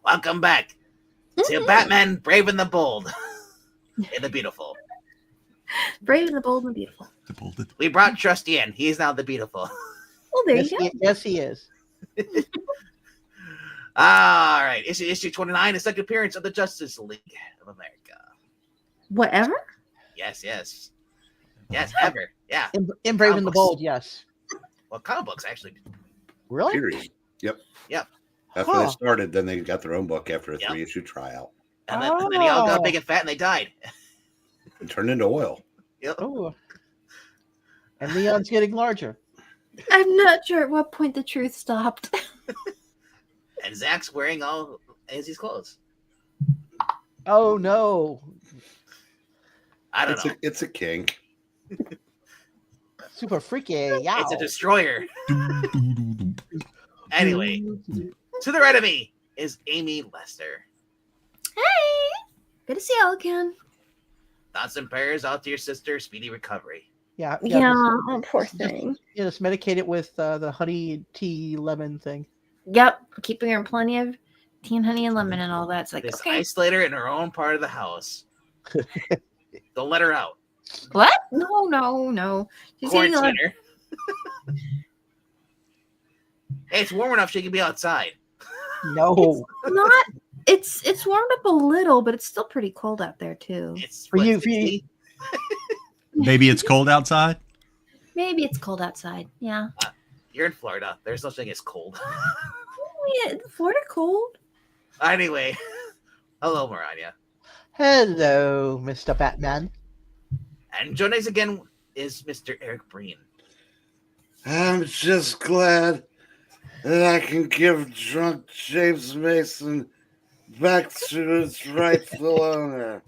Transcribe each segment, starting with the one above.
Welcome back to Batman Brave and the Bold and the Beautiful. Brave and the Bold and the Beautiful. We brought Trusty in. He is now the Beautiful. Well, there you go. Yes, he is. All right. Issue 29, the second appearance of the Justice League of America. Whatever? Yes. Yes, ever. Yeah. In Brave and the Bold, yes. Well, comic books, actually. Really? Period. Yep. Yep. After they started, then they got their own book after a 3-issue tryout. And then they all got big and fat and they died. And turned into oil. Yep. Oh. And Leon's getting larger. I'm not sure at what point the truth stopped. And Zach's wearing all Izzy's clothes. Oh, no. I don't know. It's a kink. Super freaky. Yeah. It's a destroyer. Anyway, to the right of me is Amy Lester. Hey! Good to see y'all again. Thoughts and prayers out to your sister. Speedy recovery. Yeah. Oh, poor thing. Just medicate it with the honey tea lemon thing. Yep. Keeping her in plenty of tea and honey and lemon and all that. It's like, This okay. isolator in her own part of the house. Don't let her out. What? No. She's eating a lot. Quarantine her. Hey, it's warm enough she can be outside. No. Not. It's warmed up a little, but it's still pretty cold out there too. It's For you, 60? Maybe it's cold outside. Maybe it's cold outside. Yeah. You're in Florida. There's no thing as cold. Oh, yeah. Florida cold. Anyway, hello, Mariah. Hello, Mr. Batman. And joining us again is Mr. Eric Breen. I'm just glad that I can give drunk James Mason back to its rightful owner.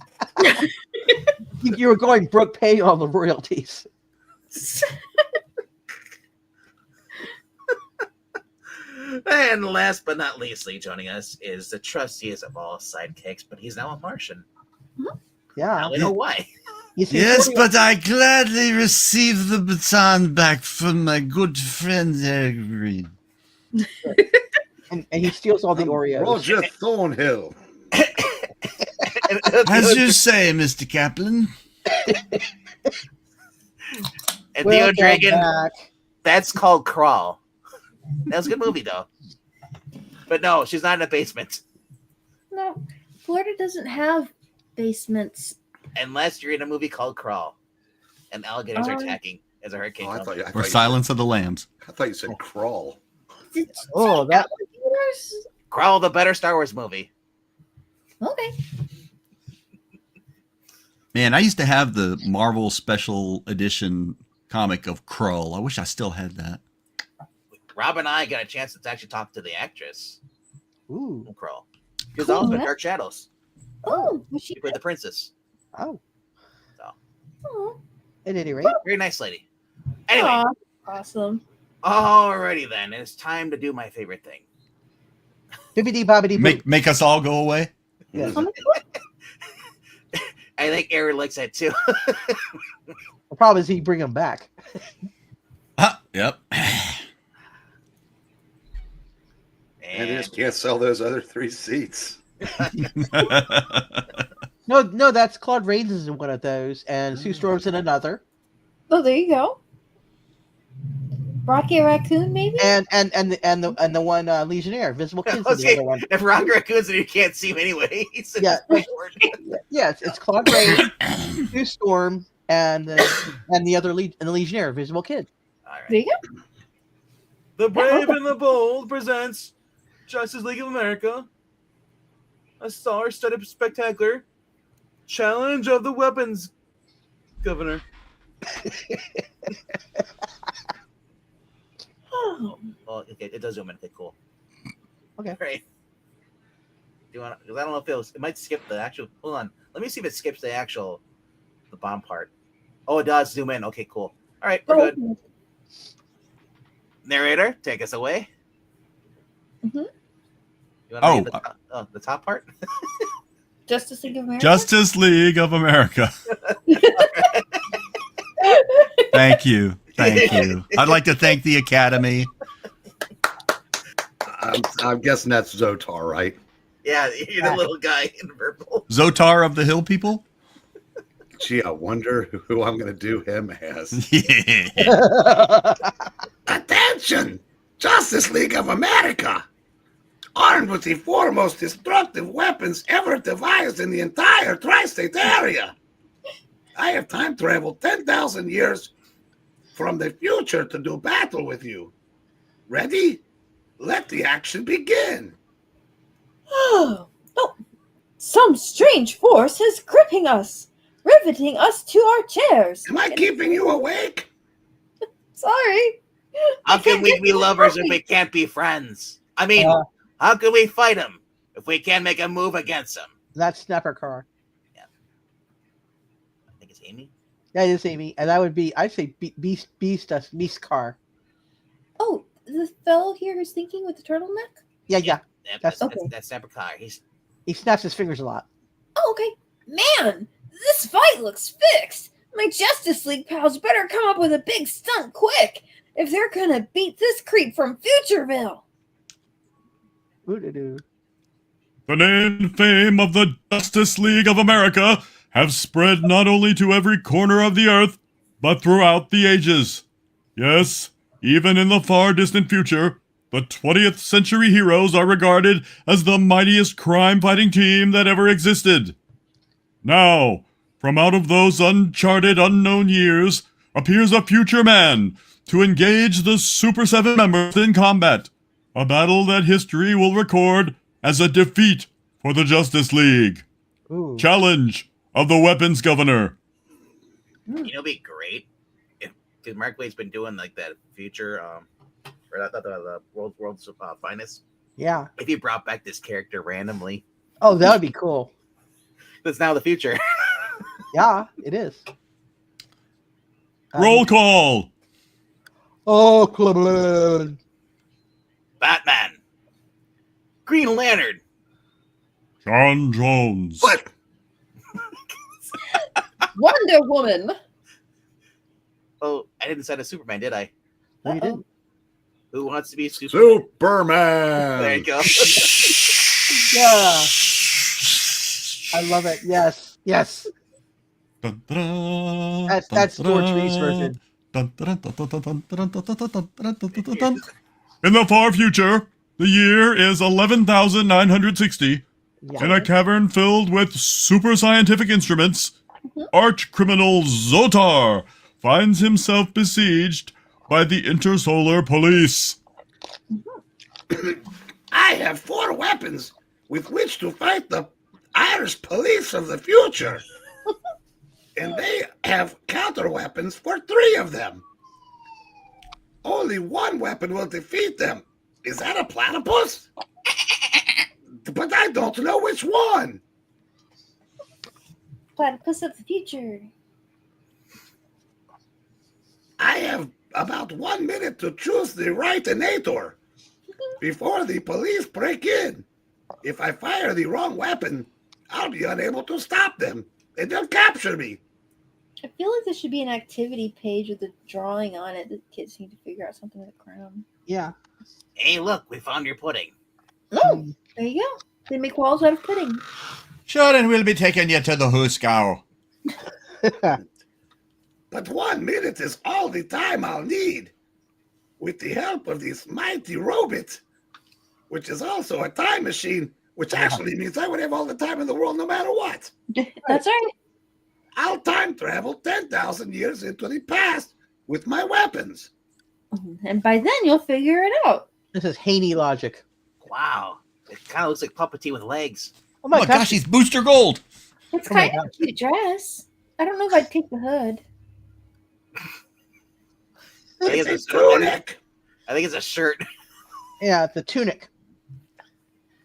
You were going Brooke pay on the royalties. And last but not leastly, joining us is the trustiest of all sidekicks, but he's now a Martian. Yeah. Now we know why. You see, Yes, but I gladly receive the baton back from my good friend Eric Green. and he steals all the Oreos. Roger Thornhill. As you say, Mr. Kaplan. And Theo Welcome Dragon, back. that's called Crawl. That was a good movie, though. But no, she's not in a basement. No, Florida doesn't have basements. Unless you're in a movie called Crawl. And alligators are attacking as a hurricane comes. Or Silence of the Lambs. I thought you said Crawl. Oh, that. Crawl, the better Star Wars movie. Okay. Man, I used to have the Marvel Special Edition comic of Krull. I wish I still had that. Rob and I got a chance to actually talk to the actress. Ooh. From Krull. She was also in Dark Shadows. Oh, was she? She played the princess. Oh. So. Oh. At any rate. Very nice lady. Anyway. Aw, awesome. Alrighty then. It's time to do my favorite thing. Bibbidi bobbidi boo. Make us all go away? Yes. I think Aaron likes that too. The problem is he bring him back. Yep. And they just can't sell those other 3 seats. No, that's Claude Rains is in one of those, and Sue Storm's in another. Oh, there you go. Rocky Raccoon, maybe. And the one Legionnaire, Visible Kids, is the other one. If Rocky Raccoon's and you can't see him anyway. Yeah. Yes, it's Claude Rains, Sue Storm, and the other the Legionnaire, Visible Kid. All right. There you go. The Brave and the Bold presents Justice League of America, a star-studded spectacular challenge of the weapons, Governor. Oh, okay, it does zoom in. Okay, cool. Okay. Great. Do you want? Because I don't know if it might skip the actual. Hold on. Let me see if it skips the bottom part. Oh, it does zoom in. Okay, cool. All right, we're good. Narrator, take us away. Mm-hmm. You want to the top part? Justice League of America. Justice League of America. Thank you. I'd like to thank the Academy. I'm guessing that's Xotar, right? Yeah, you're the little guy in purple. Xotar of the Hill people? Gee, I wonder who I'm going to do him as. Yeah. Attention! Justice League of America! Armed with the foremost destructive weapons ever devised in the entire tri-state area. I have time traveled 10,000 years from the future to do battle with you. Ready? Let the action begin. Oh, some strange force is gripping us, riveting us to our chairs. Am I keeping you awake? Sorry. How can we be lovers if we can't be friends? I mean, how can we fight him if we can't make a move against him? That's Snapper Car. I think it's Amy. That is Amy, and that would be, I'd say Beast Car. Oh, the fellow here who's thinking with the turtleneck? Yeah. That's okay. that's Sapricai. He snaps his fingers a lot. Oh, okay. Man, this fight looks fixed. My Justice League pals better come up with a big stunt quick if they're gonna beat this creep from Futureville. Ooh-doo-doo. The name and fame of the Justice League of America have spread not only to every corner of the earth, but throughout the ages. Yes, even in the far distant future, the 20th century heroes are regarded as the mightiest crime-fighting team that ever existed. Now, from out of those uncharted, unknown years, appears a future man to engage the Super 7 members in combat, a battle that history will record as a defeat for the Justice League. Ooh. Challenge of the Weapons Governor. You know, it'd be great if, because Mark Wade's been doing like that future, or the world's finest. Yeah. If he brought back this character randomly, Oh, that would be cool. that's now the future. Yeah, it is. Roll call. Oh, Club. Batman, Green Lantern, John Jones. What? Wonder Woman. Oh, I didn't say a Superman, did I? No, you didn't. Who wants to be Superman? Superman! There you go. Yeah. I love it. Yes. Dun, dun, dun, That's dun, George dun, Reed's version. dun, dun, dun, dun, dun, dun, dun, dun, dun, dun, dun, dun, dun, dun. In the far future, the year is 11,960. Yeah. In a cavern filled with super scientific instruments, arch criminal Xotar finds himself besieged by the Intersolar Police. I have 4 weapons with which to fight the Irish police of the future. And they have counter weapons for 3 of them. Only 1 weapon will defeat them. Is that a platypus? But I don't know which one. Platypus of the future. I have about 1 minute to choose the right enator before the police break in. If I fire the wrong weapon, I'll be unable to stop them, and they'll capture me. I feel like there should be an activity page with a drawing on it that kids need to figure out something with a crown. Yeah. Hey, look, we found your pudding. Oh, there you go. They make walls out of pudding. Sure, and we'll be taking you to the Huskow. But 1 minute is all the time I'll need. With the help of this mighty robot, which is also a time machine, which actually means I would have all the time in the world no matter what. That's right. I'll time travel 10,000 years into the past with my weapons. And by then you'll figure it out. This is Haney logic. Wow. It kind of looks like Puppetine with legs. Oh Oh my my gosh. gosh, he's Booster Gold. It's Oh my kind of a cute dress. I don't know if I'd take the hood. I think It's it's a a tunic. I think it's a shirt. Yeah, the tunic.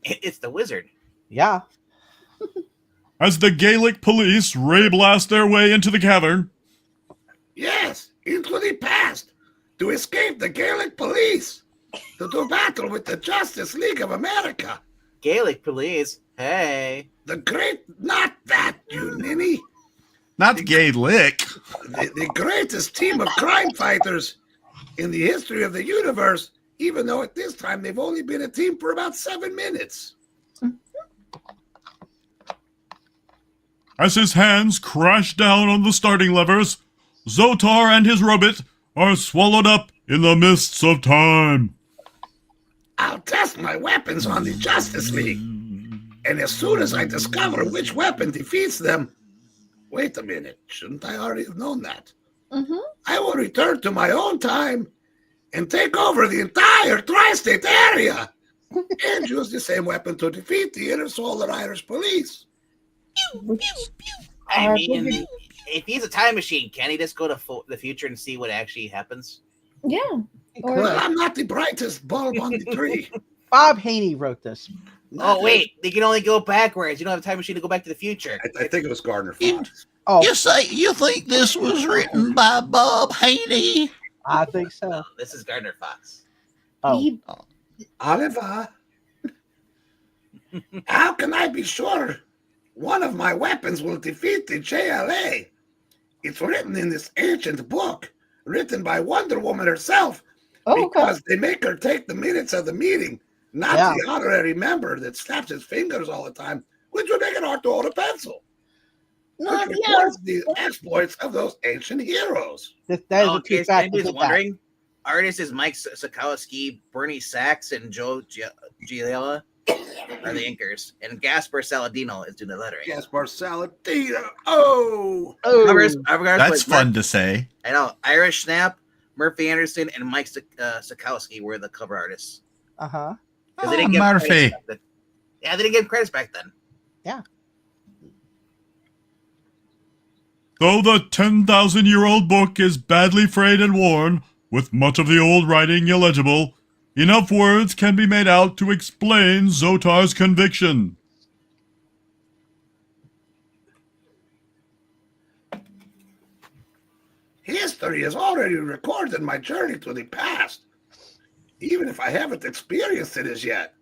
It's the wizard. Yeah. As the Gaelic police ray blast their way into the cavern, Yes, into the past to escape the Gaelic police, to do battle with the Justice League of America. Gaelic police. Hey. The great, not that, you ninny. not Gaelic. The greatest team of crime fighters in the history of the universe, even though at this time they've only been a team for about 7 minutes. As his hands crash down on the starting levers, Xotar and his robot are swallowed up in the mists of time. I'll test my weapons on the Justice League. And as soon as I discover which weapon defeats them... Wait a minute, shouldn't I already have known that? Mm-hmm. I will return to my own time and take over the entire tri-state area and use the same weapon to defeat the Intersolar Police. I mean, if he's a time machine, can he just go to the future and see what actually happens? Yeah. Or, Well, I'm not the brightest bulb on the tree. Bob Haney wrote this. Oh, wait. They can only go backwards. You don't have a time machine to go back to the future. I think it was Gardner Fox. Oh, You think this was written by Bob Haney? I think so. No, this is Gardner Fox. Oh, he- Oliver, how can I be sure one of my weapons will defeat the JLA? It's written in this ancient book, written by Wonder Woman herself, oh, okay. because they make her take the minutes of the meeting, not Yeah. the honorary member that snaps his fingers all the time, which would make it hard to hold a pencil. No, Which yeah. records the exploits of those ancient heroes. that is Oh, a true in case fact. anybody's wondering, artist is Mike Sekowsky, Bernie Sachs, and Joe Giella are the inkers, and Gaspar Saladino is doing the lettering. Gaspar Saladino. Oh! Oh, That's fun to say. I know. Irish Schnapp, Murphy Anderson, and Mike Sekowsky were the cover artists. uh-huh. Because Oh, Murphy. Yeah, they didn't give credits back then. Though the 10,000-year-old book is badly frayed and worn, with much of the old writing illegible, enough words can be made out to explain Xotar's conviction. History has already recorded my journey to the past, even if I haven't experienced it as yet.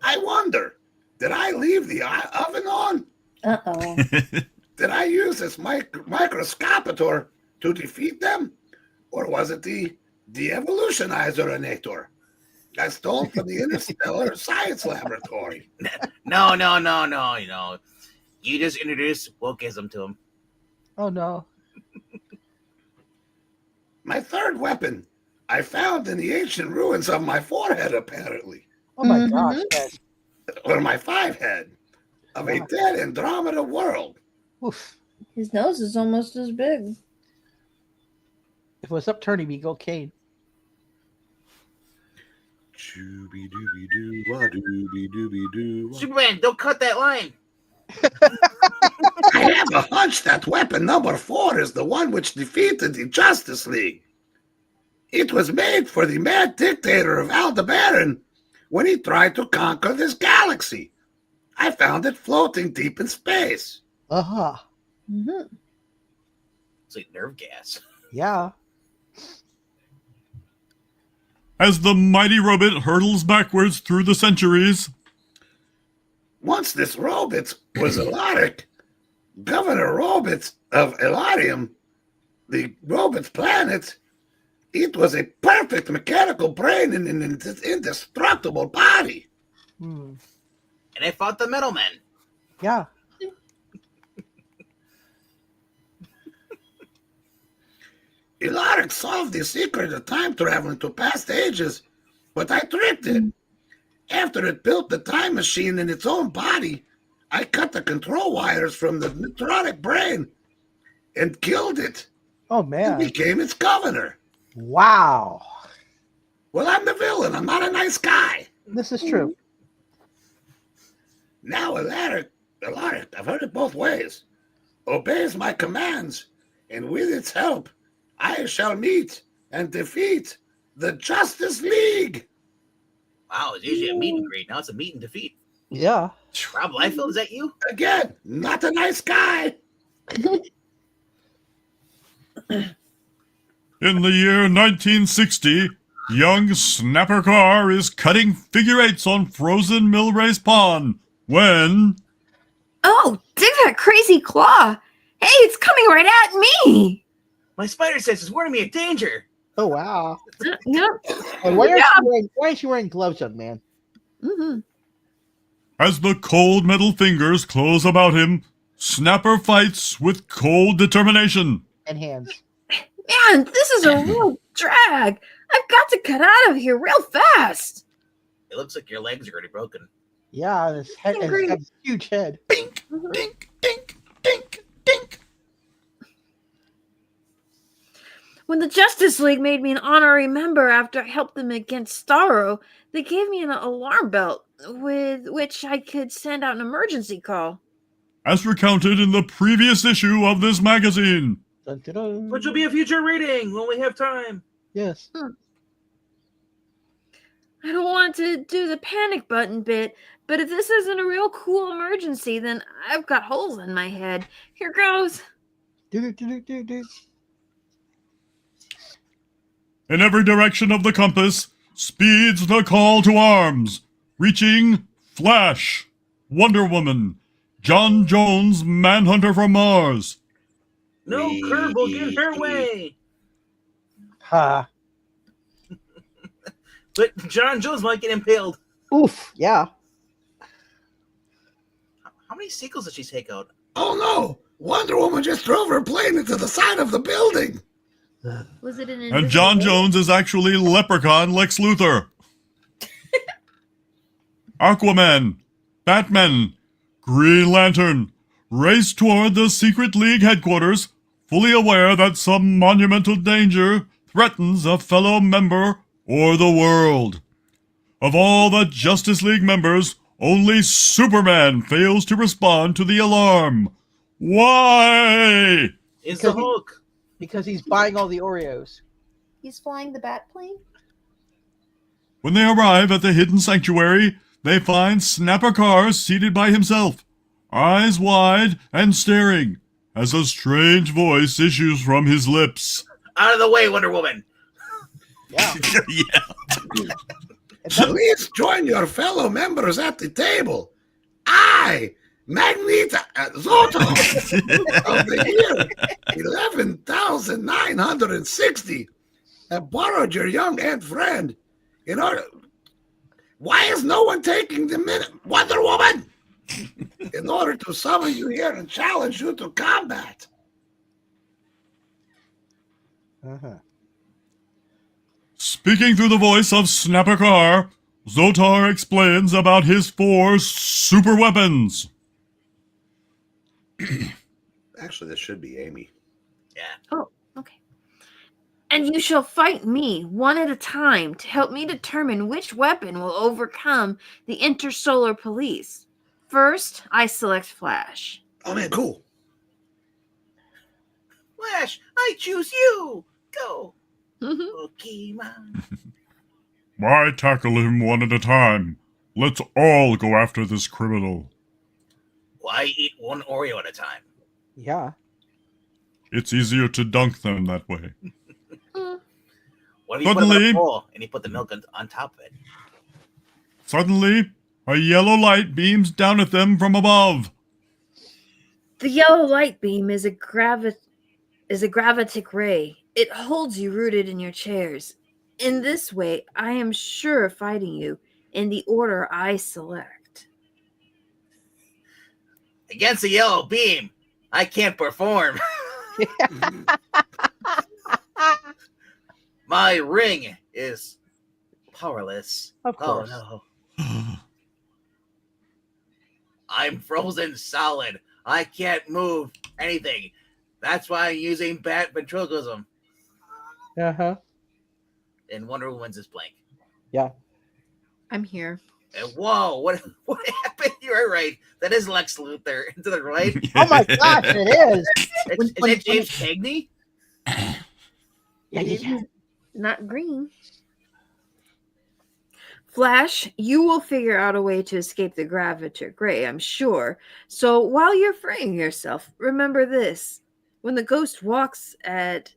I wonder, did I leave the oven on? Uh-oh. Did I use this microscopator to defeat them? Or was it the de-evolutionizer-inator I stole from the Interstellar Science Laboratory? No. You know, you just introduced wokeism to him. Oh, no. My third weapon I found in the ancient ruins of my forehead, apparently. Oh, my Mhm. gosh. Yes. Or my five head of a Wow. dead Andromeda world. Oof. His nose is almost as big. If it was upturning, we'd go Cade. Superman, don't cut that line. I have a hunch that weapon number 4 is the one which defeated the Justice League. It was made for the mad dictator of Aldebaran when he tried to conquer this galaxy. I found it floating deep in space. Uh-huh. Mm-hmm. It's like nerve gas. Yeah. As the mighty robot hurtles backwards through the centuries, Once this robot was Elaric, Governor Robots of Elarium, the robot's planet, it was a perfect mechanical brain in an indestructible body. Hmm. And I fought the middlemen. Yeah. Elaric solved the secret of time travel into past ages, but I tricked it. After it built the time machine in its own body, I cut the control wires from the neutronic brain and killed it Oh, and man. became its governor. Wow. Well, I'm the villain. I'm not a nice guy. This is true. Now Elaric, I've heard it both ways, obeys my commands, and with its help, I shall meet and defeat the Justice League. Wow, it's usually a meet and greet. Now it's a meet and defeat. Yeah. Rob Liefeld, is that you? Again, not a nice guy. in the year 1960, young Snapper Carr is cutting figure eights on frozen Millrace Pond when... Oh, dig that crazy claw! Hey, it's coming right at me! My spider sense is warning me of danger. Oh, wow. Yep. And why aren't you wearing gloves, young man? Mm-hmm. As the cold metal fingers close about him, Snapper fights with cold determination. And hands. Man, this is a real drag. I've got to cut out of here real fast. It looks like your legs are already broken. Yeah, this head has got a huge head. Dink, dink, dink, dink, dink. When the Justice League made me an honorary member after I helped them against Starro, they gave me an alarm belt with which I could send out an emergency call. As recounted in the previous issue of this magazine. Dun, dun, dun. Which will be a future reading when we have time. Yes. I don't want to do the panic button bit, but if this isn't a real cool emergency, then I've got holes in my head. Here goes. Do. In every direction of the compass speeds the call to arms, reaching Flash, Wonder Woman, John Jones, Manhunter from Mars. No curb will get in her way. Ha. But John Jones might get impaled. Oof. Yeah. How many sequels did she take out? Oh no! Wonder Woman just drove her plane into the side of the building. Was it an And John Jones is actually Leprechaun Lex Luthor. Aquaman, Batman, Green Lantern race toward the Secret League headquarters, fully aware that some monumental danger threatens a fellow member or the world. Of all the Justice League members, only Superman fails to respond to the alarm. Why? It's the Hulk. Because he's buying all the Oreos. He's flying the bat plane? When they arrive at the hidden sanctuary, they find Snapper Carr seated by himself, eyes wide and staring, as a strange voice issues from his lips. Out of the way, Wonder Woman. Yeah. Yeah. Please join your fellow members at the table. I, Magneta Xotar of the year 11,960, have borrowed your young Aunt friend in order. Why is no one taking the minute, Wonder Woman? In order to summon you here and challenge you to combat. Uh-huh. Speaking through the voice of Snapper Carr, Xotar explains about his 4 super weapons. Actually, this should be Amy. Yeah. Oh, okay. And you shall fight me one at a time to help me determine which weapon will overcome the Intersolar Police. First, I select Flash. Oh man, cool. Flash, I choose you. Go. Pokemon. Why tackle him one at a time? Let's all go after this criminal. Why eat one Oreo at a time? Yeah. It's easier to dunk them that way. What if you put it in Suddenly- a bowl and you put the milk on top of it? Suddenly, a yellow light beams down at them from above. The yellow light beam is a gravitic ray. It holds you rooted in your chairs. In this way, I am sure of fighting you in the order I select. Against a yellow beam, I can't perform. My ring is powerless. Of course. Oh no. I'm frozen solid. I can't move anything. That's why I'm using bat ventriloquism. Uh-huh. And Wonder Woman's is blank. Yeah. I'm here. And whoa, what happened? You're right. That is Lex Luthor. To the right. Oh my gosh, it is. Is it James Cagney? Yeah. Not green. Flash, you will figure out a way to escape the gravitic ray, I'm sure. So while you're freeing yourself, remember this. When the ghost walks at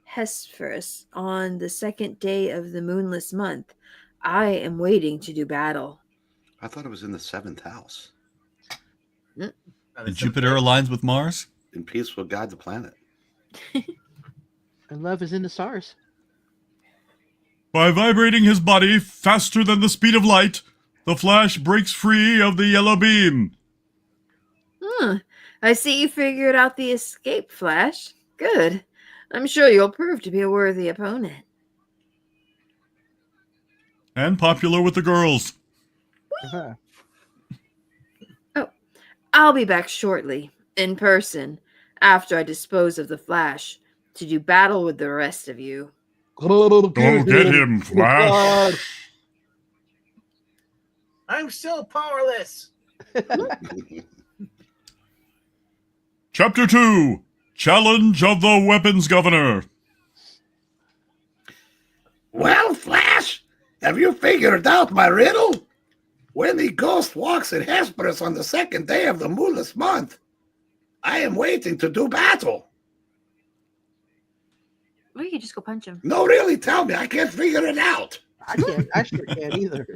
Hesperus on the second day of the moonless month, I am waiting to do battle. I thought it was in the 7th house. Mm. And Jupiter aligns with Mars? In peace will guide the planet. And love is in the stars. By vibrating his body faster than the speed of light, the Flash breaks free of the yellow beam. I see you figured out the escape, Flash. Good. I'm sure you'll prove to be a worthy opponent. And popular with the girls. Uh-huh. I'll be back shortly, in person, after I dispose of the Flash, to do battle with the rest of you. Go get him, Flash. I'm still powerless. Chapter 2, Challenge of the Weapons Governor. Well, Flash, have you figured out my riddle? When the ghost walks in Hesperus on the second day of the moonless month, I am waiting to do battle. Or you could just go punch him. No, really, tell me. I can't figure it out. I can't. I sure can't either.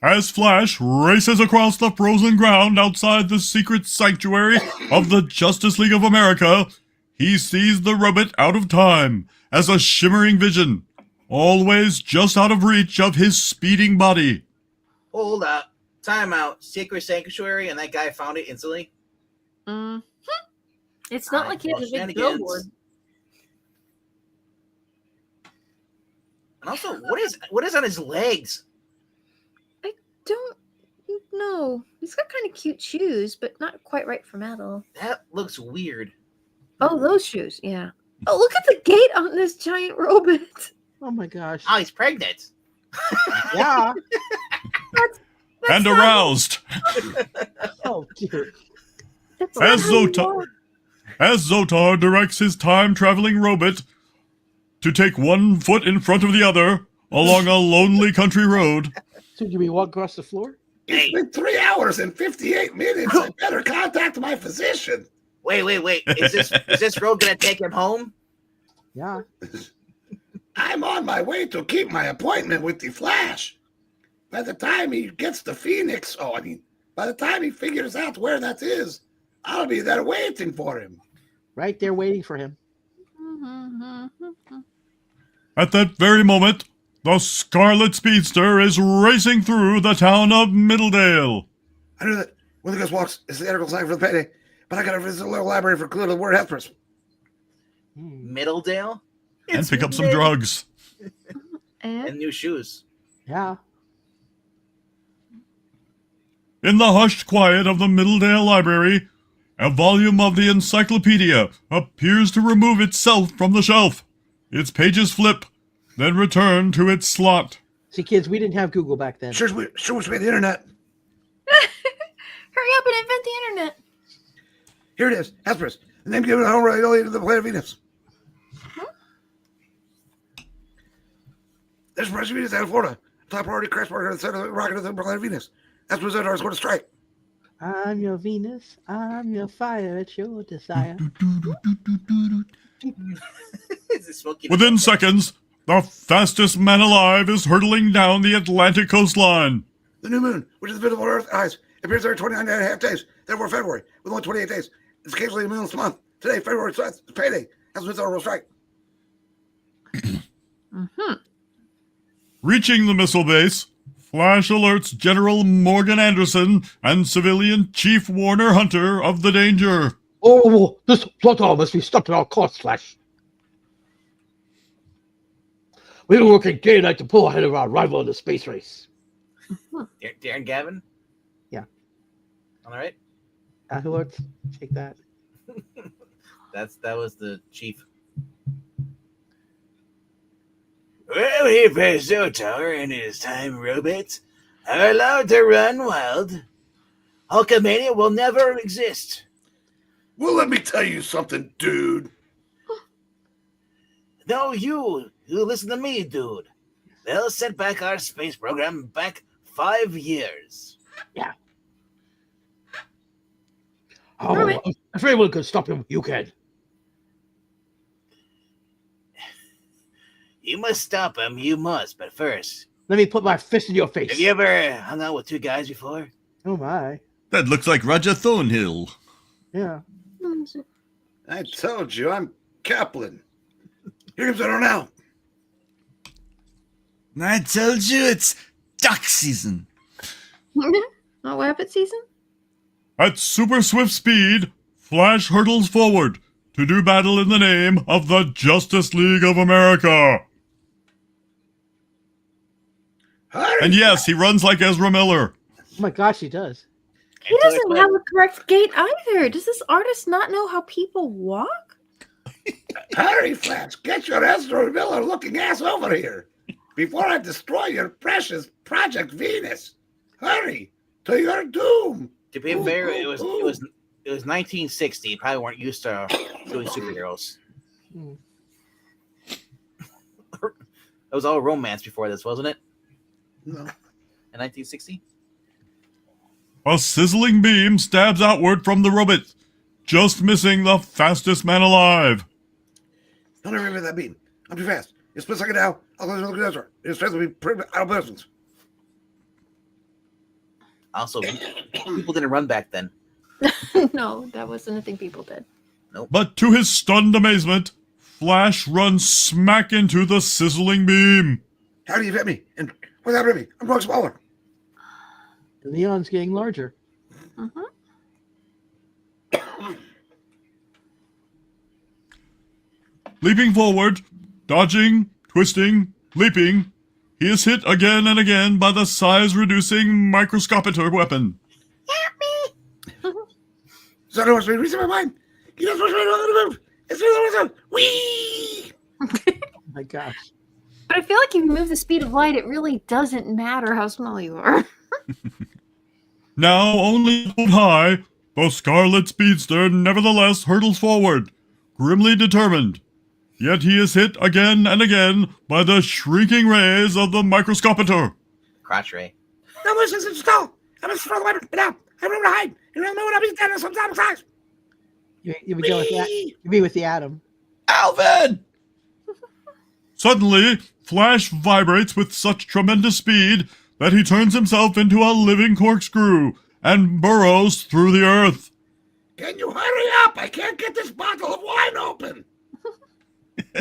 As Flash races across the frozen ground outside the secret sanctuary of the Justice League of America, he sees the robot out of time as a shimmering vision, always just out of reach of his speeding body. Hold up. Time out. Secret sanctuary, and that guy found it instantly. Mm-hmm. It's not like he has a big Shenanigans. billboard. And also, what is on his legs? I don't know. He's got kind of cute shoes, but not quite right for metal. That looks weird. Oh, those shoes, yeah. Oh, look at the gait on this giant robot. Oh my gosh. Oh, he's pregnant. Yeah. That's And not- aroused, Oh dear. that's as not how you Xotar directs his time-traveling robot to take one foot in front of the other along a lonely country road. So you mean walk across the floor? It's been 3 hours and 58 minutes. I better contact my physician. Wait. Is this road gonna take him home? Yeah. I'm on my way to keep my appointment with the Flash. By the time he gets to Phoenix, by the time he figures out where that is, I'll be there waiting for him. Right there waiting for him. At that very moment, the Scarlet Speedster is racing through the town of Middledale. I knew that when the ghost walks, it's the integral sign for the payday, but I gotta visit the little library for a clue to the word Hesperus. Middledale? And pick up some drugs. And new shoes. Yeah. In the hushed quiet of the Middledale Library, a volume of the encyclopedia appears to remove itself from the shelf. Its pages flip, then return to its slot. See, kids, we didn't have Google back then. Sure, we made the internet. Hurry up and invent the internet. Here it is, Hesperus. The name given home right to the planet Venus. There's Precious Venus out of Florida. Top priority crash marker on the center of the rocket of the planet Venus. That's what Xotar is going to strike. I'm your Venus. I'm your fire. It's your desire. Is it Smokey? Within seconds, the fastest man alive is hurtling down the Atlantic coastline. The new moon, which is visible to Earth's eyes, appears every 29 and a half days. Therefore, February, with only 28 days. It's occasionally the moonless month. Today, February 7th, it's payday. That's when Xotar will strike. Reaching the missile base, Flash alerts General Morgan Anderson and Civilian Chief Warner Hunter of the danger. Oh, this plot must be stopped at all costs, Flash. We've been working day and night to pull ahead of our rival in the space race. Darren Gavin? Yeah. All right. Let's take that. That was the chief. Well, if Xotar and his time robots are allowed to run wild, Hulkamania will never exist. Well, let me tell you something, dude. No, you listen to me, dude. They'll set back our space program back 5 years. Oh, if anyone can stop him, you can. You must stop him, you must, but first, Let me put my fist in your face. have you ever hung out with two guys before? Oh my. That looks like Roger Thornhill. Yeah. I told you, I'm Kaplan. Here comes Xotar now. I told you it's duck season. Not weapon season? At super swift speed, Flash hurtles forward to do battle in the name of the Justice League of America. Hurry! And yes, he runs like Ezra Miller. Oh my gosh, he does. He doesn't have a correct gait either. Does this artist not know how people walk? Hurry, Flash! Get your Ezra Miller-looking ass over here before I destroy your precious Project Venus. Hurry to your doom. To be fair, it was 1960. You probably weren't used to doing superheroes. It was all romance before this, wasn't it? No. In 1960? A sizzling beam stabs outward from the robot, just missing the fastest man alive. Don't remember that beam. I'm too fast. It's split second now. I'll go to the desert. It's supposed to be out of business. Also, people didn't run back then. No, that wasn't a thing people did. But to his stunned amazement, Flash runs smack into the sizzling beam. How do you hit me? And what's happening to me? I'm growing smaller. The neon's getting larger. Leaping forward, dodging, twisting, leaping, he is hit again and again by the size-reducing microscopiter weapon. So I was reaching my mind. He knows what's right on the move. It's the wee. Oh my gosh. But I feel like if you move the speed of light, it really doesn't matter how small you are. Now only hold high, the Scarlet Speedster nevertheless hurtles forward, grimly determined. Yet he is hit again and again by the shrieking rays of the microscopiter. Crotch ray. No, listen, it's stall. I must throw the weapon. Get out. I have room to hide. You don't know what I'll be dead in some time size. You would go with that. You'd be with the atom. Alvin! Suddenly, Flash vibrates with such tremendous speed that he turns himself into a living corkscrew and burrows through the earth. Can you hurry up? I can't get this bottle of wine open.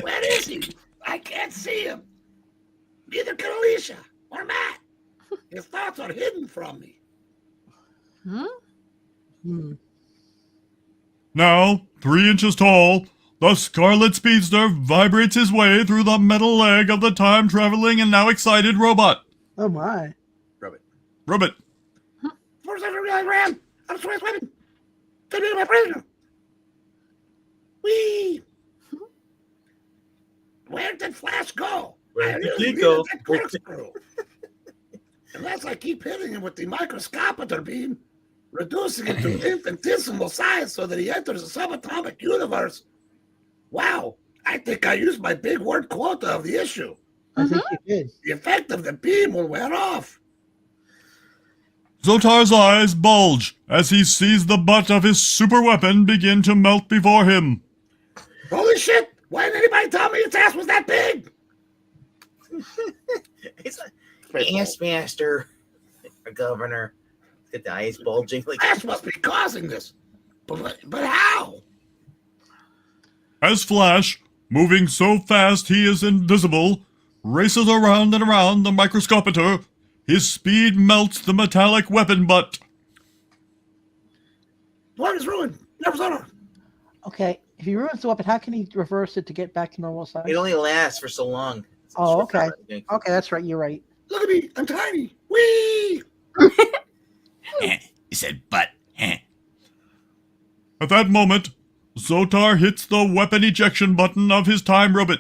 Where is he? I can't see him. Neither can Alicia or Matt. His thoughts are hidden from me. Now, 3 inches tall, the Scarlet Speedster vibrates his way through the metal leg of the time-traveling and now excited robot. Oh my. Robot. First I realized I ran. I was trying to weapon. They made my prisoner. Whee! Where did Flash go? Where did he needed go? that corkscrew. Unless I keep hitting him with the microscopiter beam, reducing it to infinitesimal size so that he enters a subatomic universe. Wow, I think I used my big word quota of the issue. I think you did. The effect of the beam will wear off. Xotar's eyes bulge as he sees the butt of his super weapon begin to melt before him. Holy shit! Why didn't anybody tell me its ass was that big? It's a ass master, a governor. Get the eyes bulging. Like Flash must be causing this. But how? As Flash, moving so fast he is invisible, races around and around the microscopiter, his speed melts the metallic weapon butt. The one is ruined. Never saw her. Okay, if he ruins the weapon, how can he reverse it to get back to normal size? it only lasts for so long. Oh, okay. Okay, that's right. You're right. Look at me. I'm tiny. Whee! He said, but. At that moment, Xotar hits the weapon ejection button of his time robot.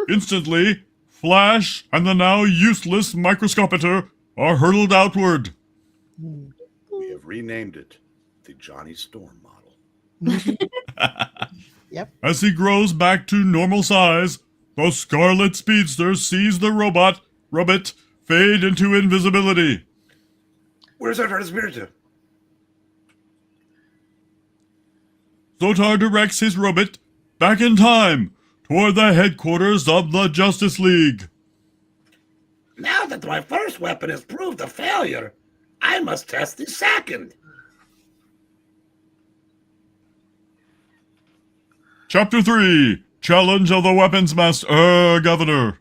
Instantly, Flash and the now useless microscopiter are hurtled outward. We have renamed it the Johnny Storm model. Yep. As he grows back to normal size, the Scarlet Speedster sees the robot fade into invisibility. Where's our disappeared to? Xotar directs his robot back in time toward the headquarters of the Justice League. Now that my first weapon has proved a failure, I must test the second. Chapter 3, Challenge of the Weapons Master Governor.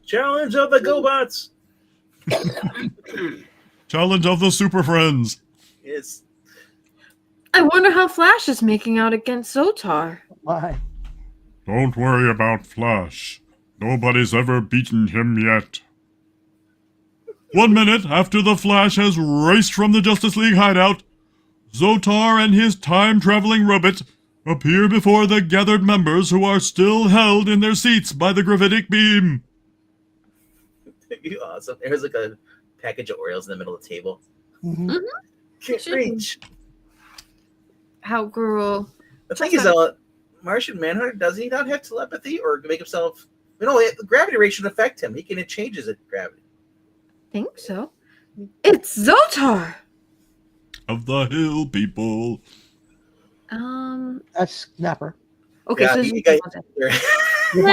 Challenge of the GoBots. Challenge of the Super Friends. It's I wonder how Flash is making out against Xotar. Why? Don't worry about Flash. Nobody's ever beaten him yet. 1 minute after the Flash has raced from the Justice League hideout, Xotar and his time-traveling robot appear before the gathered members who are still held in their seats by the gravitic beam. awesome. There's like a package of Oreos in the middle of the table. Mhm. Can't Sure. reach. How girl. The thing is, Martian Manhunter, does he not have telepathy or make himself? The gravity ray should affect him. He can change his gravity. Think so. It's Xotar. Of the Hill People. That's Snapper. Okay, Yeah, so you guys- You're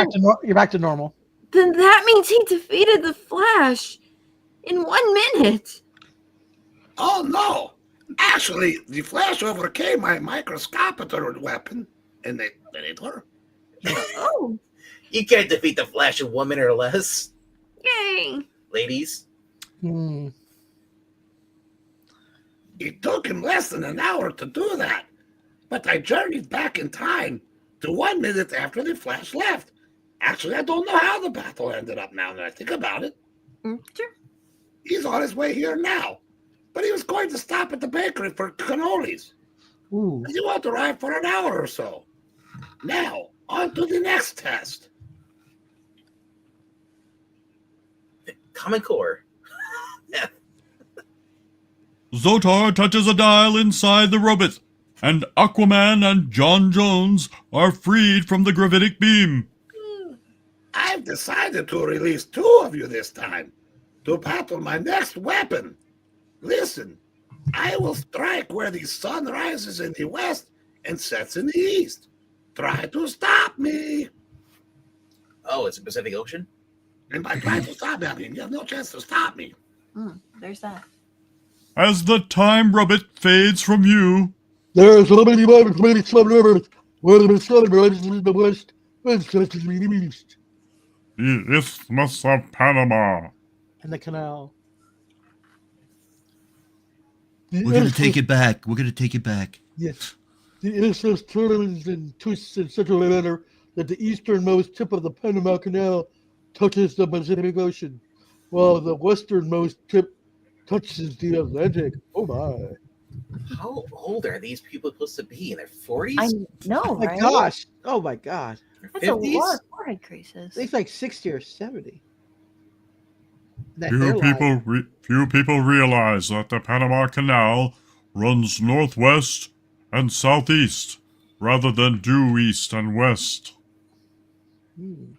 back to normal. then that means he defeated the Flash in 1 minute. Oh no! Actually, the Flash overcame my microscopic weapon, and they did her. Oh, You can't defeat the Flash in 1 minute or less, yay. ladies. Hmm. It took him less than an hour to do that, but I journeyed back in time to 1 minute after the Flash left. Actually, I don't know how the battle ended up now that I think about it. Sure. He's on his way here now, but he was going to stop at the bakery for cannolis. Ooh. He won't arrive for an hour or so. Now, on to the next test. Common Core. Xotar touches a dial inside the robot, and Aquaman and John Jones are freed from the gravitic beam. I've decided to release 2 of you this time to battle my next weapon. Listen, I will strike where the sun rises in the west and sets in the east. Try to stop me. Oh, it's the Pacific Ocean? And by trying to stop me, I mean you have no chance to stop me. There's that. As the time robot fades from view, There are so many moments when it's some rivers where the sun rises in the west and sets in the east. the Isthmus of Panama. And the canal. We're gonna take it back. We're gonna take it back. Yes. The isthmus turns and twists in such a manner that the easternmost tip of the Panama Canal touches the Pacific Ocean, while the westernmost tip touches the Atlantic. Oh my. How old are these people supposed to be? In their 40s? I know, Oh my right? gosh. Oh my god. That's a 50s? lot of forehead creases. It's like 60 or 70. That Few hairline. people realize that the Panama Canal runs northwest and southeast, rather than due east and west. Hmm.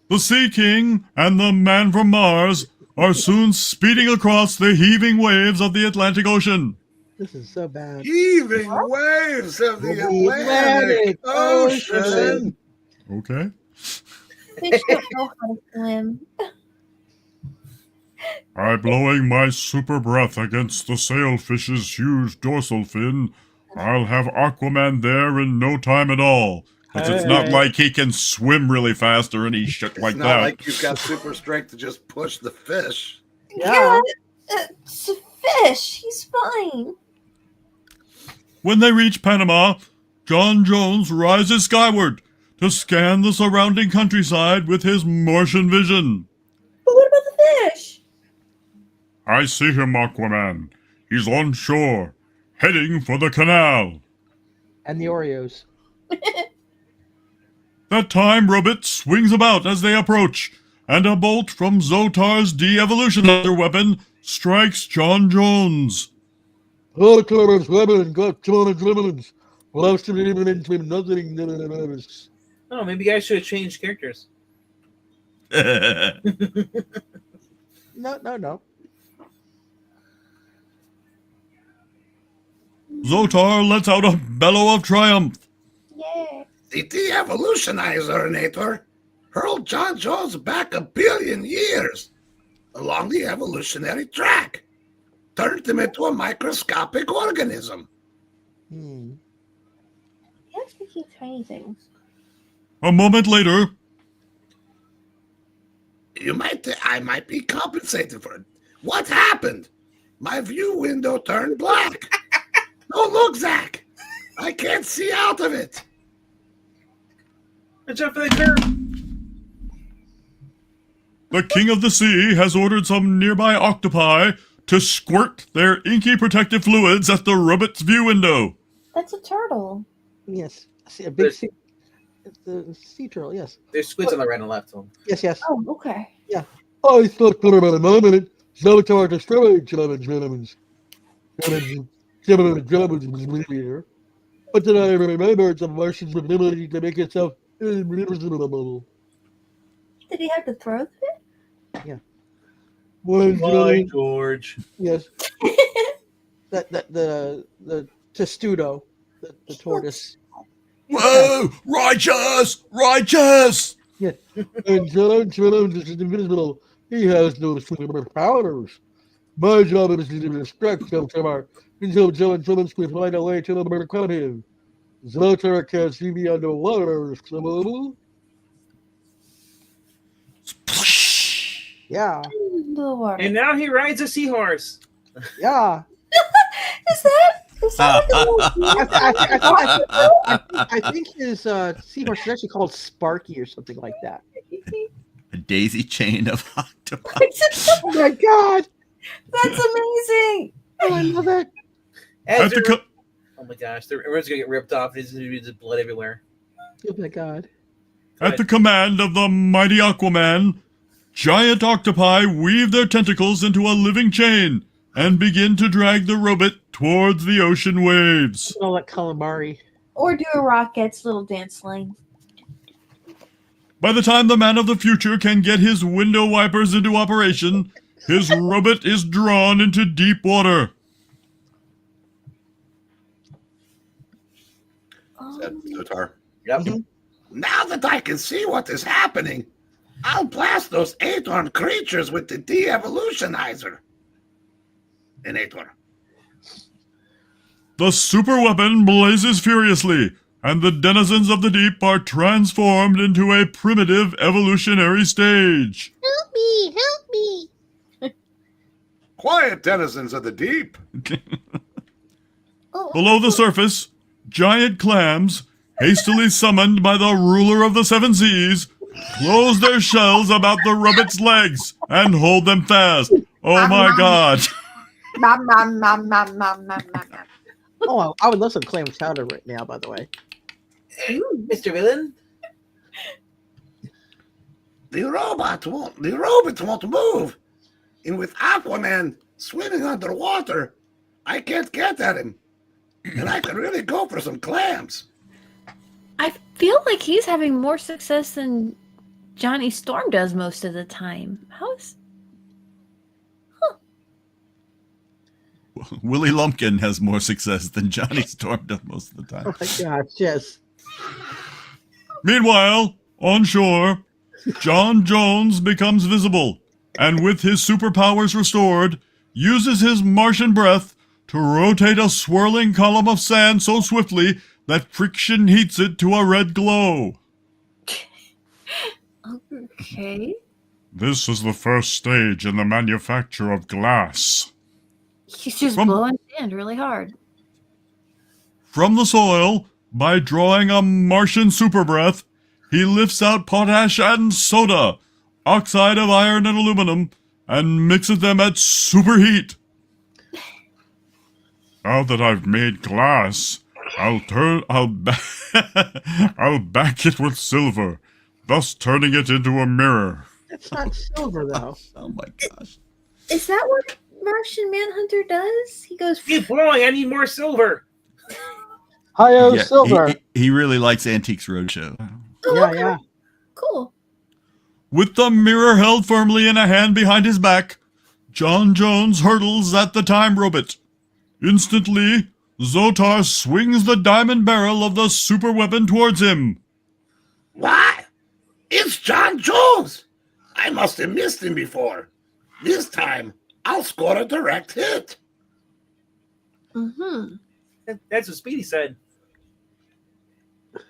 The Sea King and the Man from Mars are soon speeding across the heaving waves of the Atlantic Ocean. This is so bad. Heaving waves of the Atlantic Atlantic Ocean. Okay. Fish don't know how to swim. By blowing my super breath against the sailfish's huge dorsal fin, I'll have Aquaman there in no time at all. 'Cause it's not Hey. like he can swim really fast or any shit like It's not that. like you've got super strength to just push the fish. Yeah. It's a fish. He's fine. When they reach Panama, John Jones rises skyward to scan the surrounding countryside with his Martian vision. But what about the fish? I see him, Aquaman. He's on shore, heading for the canal. And the Oreos. The time robot swings about as they approach, and a bolt from Xotar's de-evolutionizer weapon strikes John Jones. All colors, women, got women's. Loves to be even nothing. Oh, maybe you guys should have changed characters. No. Xotar lets out a bellow of triumph. Yeah. The de-evolutionizer hurled John Jones back 1 billion years along the evolutionary track, turned him into a microscopic organism. Hmm. He likes to keep tiny things. A moment later, I might be compensated for it. What happened? My view window turned black. Oh, look, Zach. I can't see out of it. Watch out for the curve. The King of the Sea has ordered some nearby octopi to squirt their inky protective fluids at the robot's view window. That's a turtle. Yes. I see a big sea. It's the sea turtle, yes. There's squids on the right and left. So. Yes. Oh, okay. I thought for about a moment. Xotar destroyed gentlemen. But then I remembered the Martian's ability to make itself invisible. Did he have to throw it? Why, George? Yes. The testudo, the tortoise. Whoa! Righteous! Righteous! And Gentleman is invisible. He has no superpowers. My job is to distract Xotar until Gentleman can find a way to overcome him. Xotar can't see me underwater, so... Yeah. Into the water. And now he rides a seahorse. Yeah. Is that I think his seahorse is actually called Sparky or something like that. A daisy chain of octopi. Oh my god! That's amazing. Oh, I love it. As At the co- oh my gosh, the river's gonna get ripped off. There's gonna be just blood everywhere. Oh my god. At the command of the mighty Aquaman, giant octopi weave their tentacles into a living chain and begin to drag the robot towards the ocean waves. All that calamari. Or do a Rocket's little dance line. By the time the man of the future can get his window wipers into operation, his robot is drawn into deep water. Said Xotar. Yep. Now that I can see what is happening, I'll blast those 8-armed creatures with the de-evolutionizer. An 8-arm. The superweapon blazes furiously, and the denizens of the deep are transformed into a primitive evolutionary stage. Help me! Help me! Quiet, denizens of the deep. Below the surface, giant clams, hastily summoned by the ruler of the seven seas, close their shells about the robot's legs and hold them fast. Oh my god. Nom, nom, nom, nom, nom, nom, nom. Oh, I would love some clam chowder right now, by the way. Mr. Villain? The robot won't move. And with Aquaman swimming underwater, I can't get at him. And I could really go for some clams. I feel like he's having more success than Johnny Storm does most of the time. How's Willie Lumpkin has more success than Johnny Storm does most of the time. Oh my gosh, yes. Meanwhile, on shore, John Jones becomes visible, and with his superpowers restored, uses his Martian breath to rotate a swirling column of sand so swiftly that friction heats it to a red glow. okay? This is the first stage in the manufacture of glass. He's just From- blowing sand really hard. From the soil, by drawing a Martian super breath, he lifts out potash and soda, oxide of iron and aluminum, and mixes them at superheat. Now that I've made glass, I'll back it with silver, thus turning it into a mirror. It's not silver, though. Oh my gosh. Is that what Martian Manhunter does? He goes, Keep blowing. I need more silver. Hi-yo, Yeah, silver. he really likes Antiques Roadshow. oh, Yeah, okay. yeah. Cool. With the mirror held firmly in a hand behind his back, John Jones hurtles at the time robot. Instantly, Xotar swings the diamond barrel of the super weapon towards him. What? It's John Jones. I must have missed him before. This time, I'll score a direct hit. Mm-hmm. That's what Speedy said.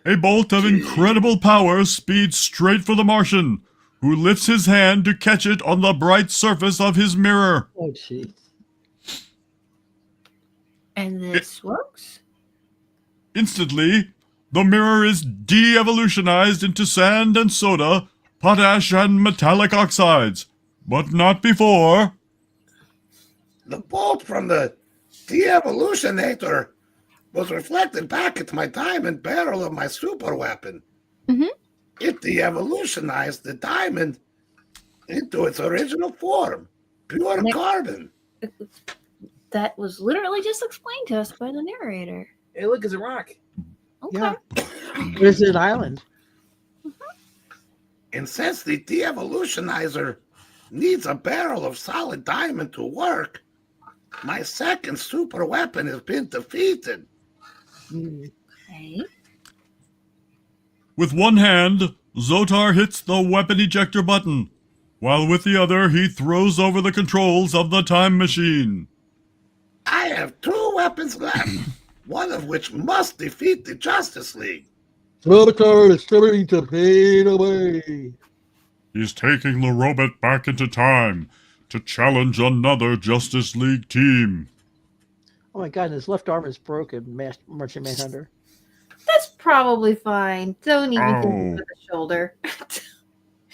A bolt of incredible power speeds straight for the Martian, who lifts his hand to catch it on the bright surface of his mirror. Oh, jeez. And this works? Instantly, the mirror is de-evolutionized into sand and soda, potash and metallic oxides, but not before. The bolt from the de-evolutionator was reflected back at my diamond barrel of my super weapon. Mhm. It de-evolutionized the diamond into its original form, pure Nick- carbon. That was literally just explained to us by the narrator. Hey, look, it's a rock. Okay. Yeah. Where's an island? And since the de-evolutionizer needs a barrel of solid diamond to work, my second super weapon has been defeated. Okay. With one hand, Xotar hits the weapon ejector button, while with the other he throws over the controls of the time machine. I have 2 weapons left, one of which must defeat the Justice League. Xotar is starting to fade away. He's taking the robot back into time to challenge another Justice League team. Oh my god, his left arm is broken, Merchant Manhunter. That's probably fine. Don't even think Ow. about the shoulder.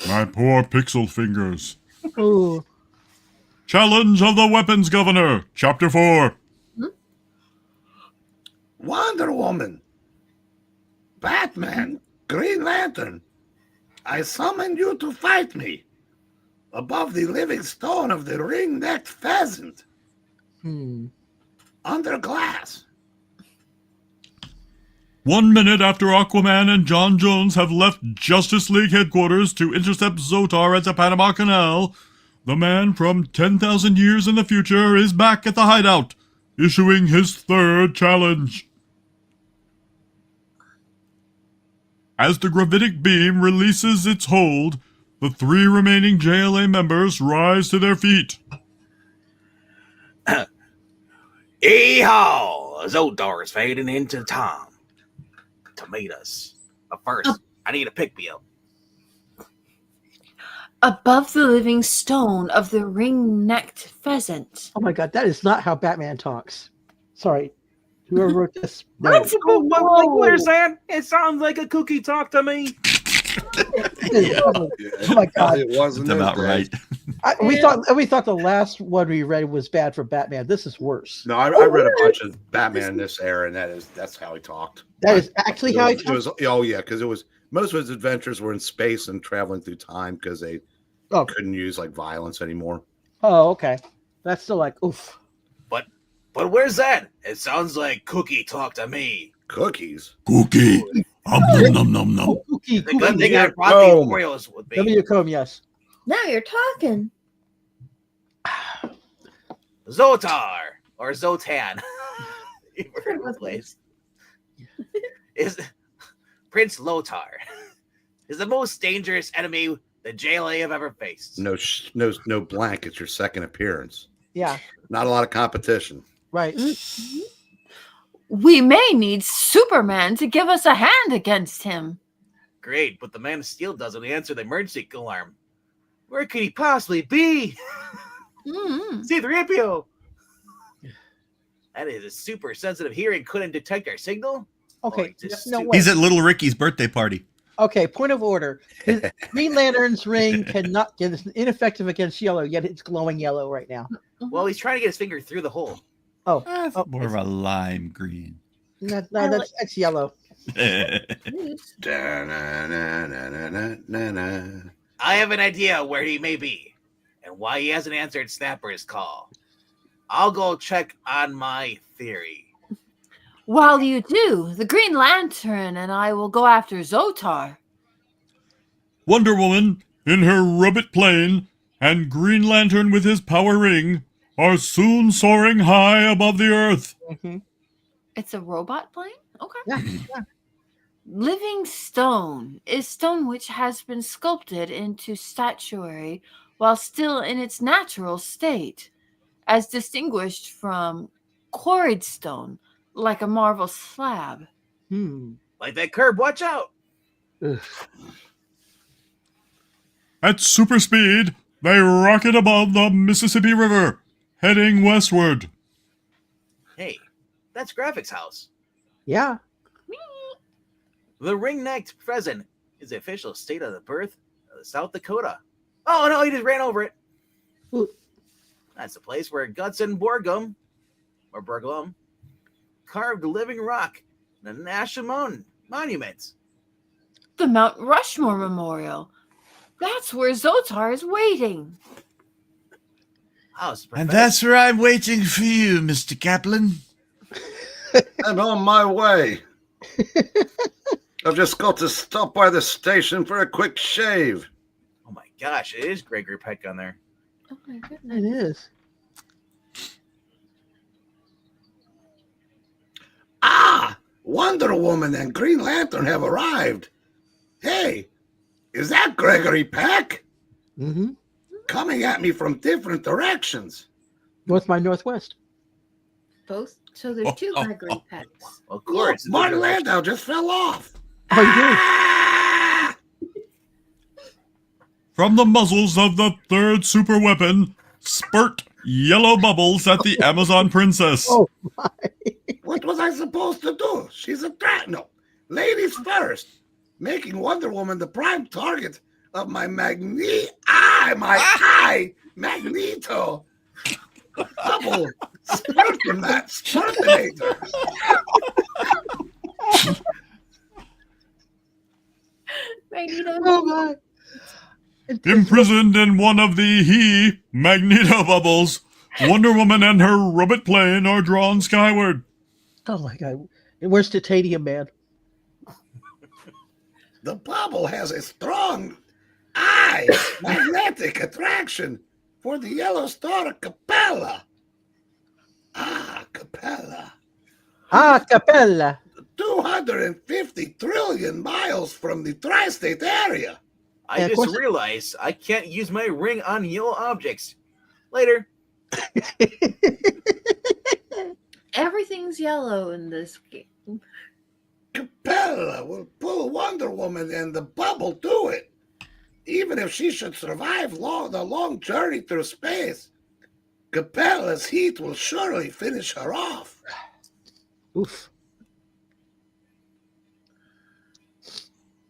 My poor pixel fingers. Oh, Challenge of the Weapons Governor, Chapter 4. Wonder Woman, Batman, Green Lantern, I summon you to fight me above the living stone of the ring-necked pheasant under glass. 1 minute after Aquaman and John Jones have left Justice League headquarters to intercept Xotar at the Panama Canal, the man from 10,000 years in the future is back at the hideout, issuing his third challenge. As the gravitic beam releases its hold, the 3 remaining JLA members rise to their feet. Yeehaw! Xotar's fading into time to meet us. But first, I need to pick me up. Above the living stone of the ring-necked pheasant. oh my god, that is not how Batman talks. Sorry. Whoever wrote this. No. That's What you're saying? It sounds like a cookie talk to me. Oh my god. It wasn't That's about his day. right. We thought the last one we read was bad for Batman. This is worse. No, I read a bunch of Batman in this era, and that's how he talked. That is actually how he It was, oh yeah, because it was most of his adventures were in space and traveling through time because they couldn't use like violence anymore. Oh, okay. That's still like oof. But where's that? It sounds like cookie talk to me. Cookies. Cookie. Nom nom nom. Cookie, The good thing yeah. I brought these Oh. Oreos with me. W-comb, yes. Now you're talking. Xotar or Xotan. You were in the place. Is Prince Lotar is the most dangerous enemy the JLA have ever faced. No blank. It's your second appearance. Yeah, Not a lot of competition. right. We may need Superman to give us a hand against him. Great, but the Man of Steel doesn't answer the emergency alarm. Where could he possibly be? C-3PO. That is a super sensitive hearing couldn't detect our signal. Okay, just no too- way. He's at Little Ricky's birthday party. Okay, point of order. His Green Lantern's ring cannot get it's ineffective against yellow, yet it's glowing yellow right now. Well, he's trying to get his finger through the hole. Oh, More of a lime green. no, that's yellow. Da-na-na-na-na-na-na. I have an idea where he may be and why he hasn't answered Snapper's call. I'll go check on my theory. While you do, the Green Lantern and I will go after Xotar. Wonder Woman, in her robot plane, and Green Lantern with his power ring are soon soaring high above the earth. It's a robot plane? Okay. Yeah. Living stone is stone which has been sculpted into statuary while still in its natural state, as distinguished from quarried stone, like a marble slab. Like that curb, watch out. Ugh. At super speed, they rocket above the Mississippi River, heading westward. Hey, that's Graphic's house. Yeah. The ring-necked pheasant is the official state of the birth of South Dakota. Oh no, he just ran over it. Ooh. That's the place where Gutson Borglum carved living rock in the National Monument. The Mount Rushmore Memorial. That's where Xotar is waiting. And that's where I'm waiting for you, Mr. Kaplan. I'm on my way. I've just got to stop by the station for a quick shave. Oh my gosh, it is Gregory Peck on there. Oh my goodness. It is. Ah, Wonder Woman and Green Lantern have arrived. Hey, is that Gregory Peck? Mm-hmm. Coming at me from different directions. North by northwest. Both? So there's two Gregory Pecks. Of course. Look, Martin Landau just fell off. Oh, you did? Ah! From the muzzles of the third super weapon, spurt yellow bubbles at the Amazon princess. Oh, my. What was I supposed to do? She's a threat. No, ladies first. Making Wonder Woman the prime target of my Magneto. Double spurt from that spurtinator. Oh, my. Imprisoned in one of the Magneto bubbles, Wonder Woman and her robot plane are drawn skyward. Oh, my God. Where's Titanium Man? The bubble has a strong magnetic attraction for the yellow star Capella. Capella. Capella. 250 trillion miles from the tri-state area. I Yeah, of just course. realized I can't use my ring on yellow objects. Later. Everything's yellow in this game. Capella will pull Wonder Woman and the bubble to it. Even if she should survive the long journey through space, Capella's heat will surely finish her off. Oof.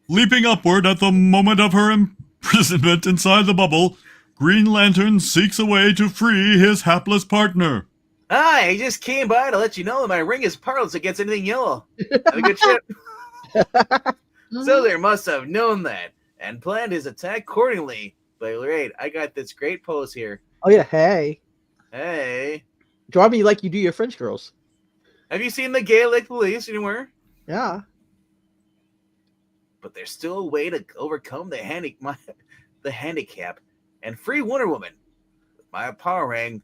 Leaping upward at the moment of her imprisonment inside the bubble, Green Lantern seeks a way to free his hapless partner. Hi, I just came by to let you know that my ring is powerless against anything yellow. Have a good trip. So there must have known that and planned his attack accordingly. But wait, I got this great pose here. Oh, yeah. Hey. Hey, Draw me like you do your French girls. have you seen the Gaelic Police anywhere? Yeah. But there's still a way to overcome the handicap and free Wonder Woman. With my power ring,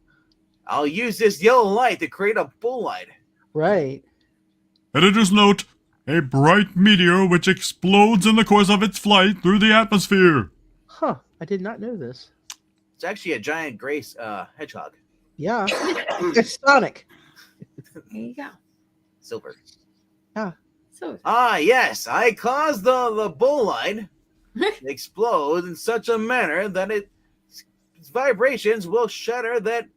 I'll use this yellow light to create a bull light. Right. Editor's note, a bright meteor which explodes in the course of its flight through the atmosphere. Huh. I did not know this. It's actually a giant gray hedgehog. Yeah. It's Sonic. There you go. Silver. So Yes, I caused the bull light to explode in such a manner that its vibrations will shatter that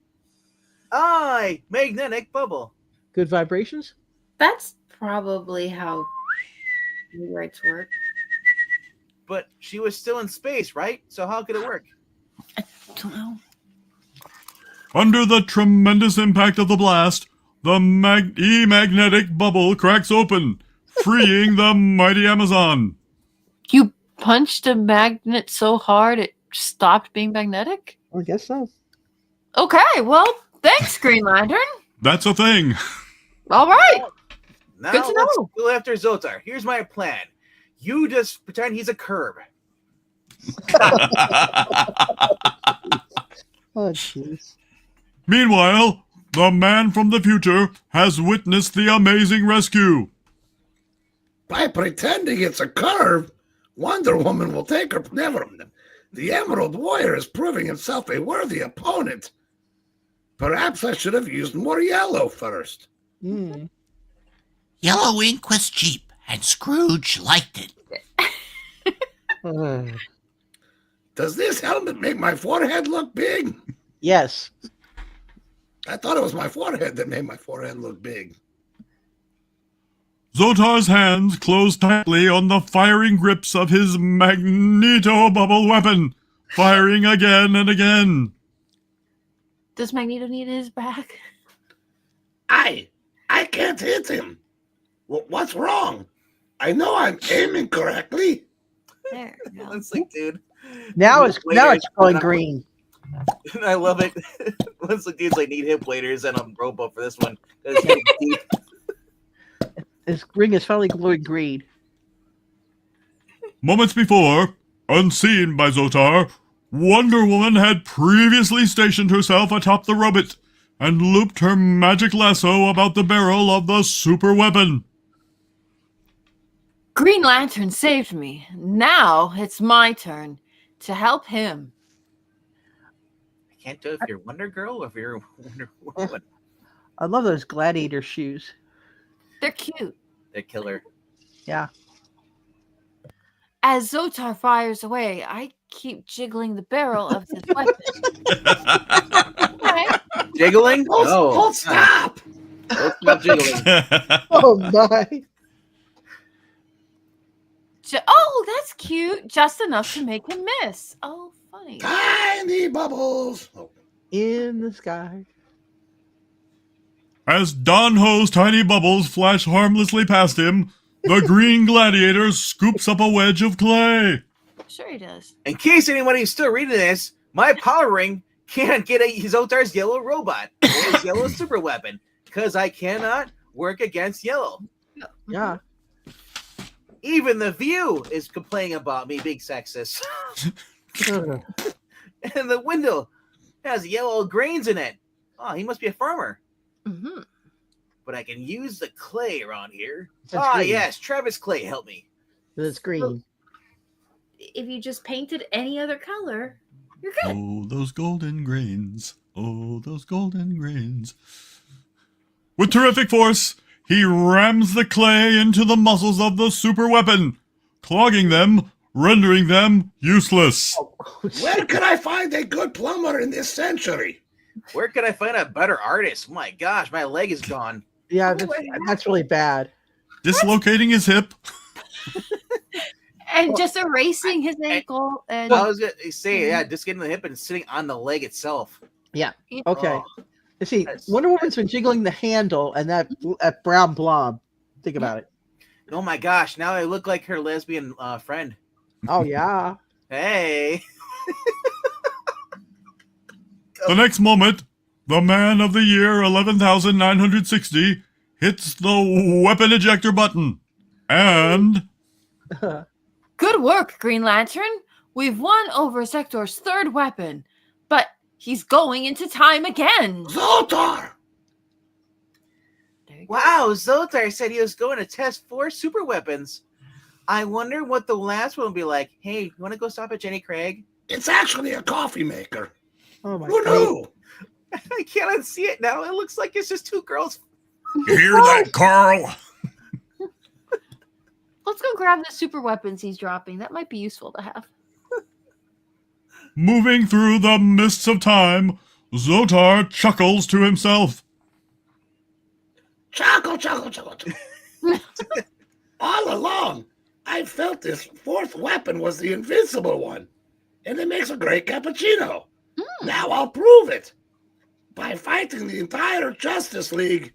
magnetic bubble. Good vibrations? that's probably how rewrites work. But she was still in space, right? So how could it work? Don't know. Under the tremendous impact of the blast, the magnetic bubble cracks open, freeing the mighty Amazon. You punched a magnet so hard it stopped being magnetic? I guess so. Okay, well, thanks, Green Lantern. That's a thing. All right. Now Good to let's know. go after Xotar. Here's my plan. You just pretend he's a curb. Oh, jeez. Meanwhile, the man from the future has witnessed the amazing rescue. By pretending it's a curve, Wonder Woman will take her. Never. The Emerald Warrior is proving himself a worthy opponent. Perhaps I should have used more yellow first. Mm. Yellow ink was cheap, and Scrooge liked it. Does this helmet make my forehead look big? Yes. I thought it was my forehead that made my forehead look big. Xotar's hands closed tightly on the firing grips of his magneto bubble weapon, firing again and again. Does Magneto need his back? I can't hit him. What's wrong? I know I'm aiming correctly. There we go. It's like, dude. Now it's going green. I love it. Once the dude's like, need hip waders, and I'm robo for this one. 'Cause it's getting deep. This ring is finally glowing green. Moments before, unseen by Xotar, Wonder Woman had previously stationed herself atop the robot and looped her magic lasso about the barrel of the super weapon. Green Lantern saved me. Now it's my turn to help him. I can't do it if you're Wonder Girl or if you're Wonder Woman. I love those gladiator shoes. They're cute. They're killer. Yeah. As Xotar fires away, I keep jiggling the barrel of his weapon. Okay. Jiggling? Oh, stop! Don't stop jiggling. Oh my. Oh, that's cute. Just enough to make him miss. Oh, funny. Tiny bubbles. Oh. In the sky. As Don Ho's tiny bubbles flash harmlessly past him, the green gladiator scoops up a wedge of clay. Sure he does. In case anybody's still reading this, my power ring can't get Xotar's yellow robot or his yellow super weapon because I cannot work against yellow. Yeah. Even The View is complaining about me being sexist. And the window has yellow grains in it. Oh, he must be a farmer. Mm-hmm. But I can use the clay around here. That's green. Yes, Travis Clay, help me. It's green. If you just painted any other color, you're good. Oh, those golden grains. Oh, those golden grains. With terrific force, he rams the clay into the muscles of the super weapon, clogging them, rendering them useless. Where can I find a good plumber in this century? Where can I find a better artist? My gosh, my leg is gone. Yeah, that's really bad. Dislocating his hip. And just erasing his ankle. And I was going to say, yeah, just getting the hip and sitting on the leg itself. Yeah. Okay. Oh, You see, that's- Wonder Woman's been jiggling the handle and that brown blob. Think about it. oh my gosh, now I look like her lesbian friend. Oh, yeah. Hey. The next moment, the man of the year 11,960 hits the weapon ejector button. And good work, Green Lantern. We've won over Sektor's third weapon, but he's going into time again. Xotar! There you go. Wow, Xotar said he was going to test 4 super weapons. I wonder what the last one will be like. Hey, you want to go stop at Jenny Craig? It's actually a coffee maker. Oh, my Who God. knew? I can't unsee it now. It looks like it's just 2 girls. you hear that, Carl? Let's go grab the super weapons he's dropping. That might be useful to have. Moving through the mists of time, Xotar chuckles to himself. Chuckle, chuckle, chuckle, chuckle. All along, I felt this 4th weapon was the invincible one, and it makes a great cappuccino. Now I'll prove it by fighting the entire Justice League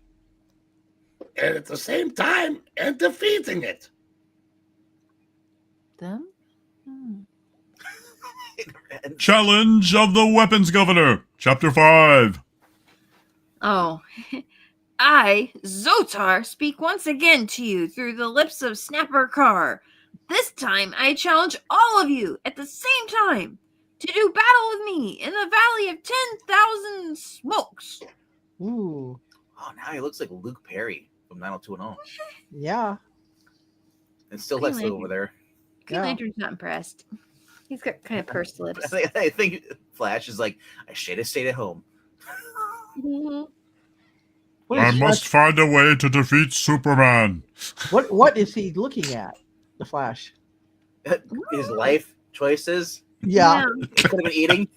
and at the same time and defeating it. Them? Challenge of the Weapons Governor, Chapter 5. Oh. I, Xotar, speak once again to you through the lips of Snapper Carr. This time I challenge all of you at the same time to do battle with me in the Valley of 10,000 Smokes. Ooh. Oh, now he looks like Luke Perry from 90210. Yeah. And still Green Leslie Lantern. over there. Green Yeah. Lantern's not impressed. He's got kind of pursed lips. I think Flash is like, I should have stayed at home. Mhm. What I is must find a way to defeat Superman. What is he looking at? The Flash. His life choices. Yeah. Could have been eating.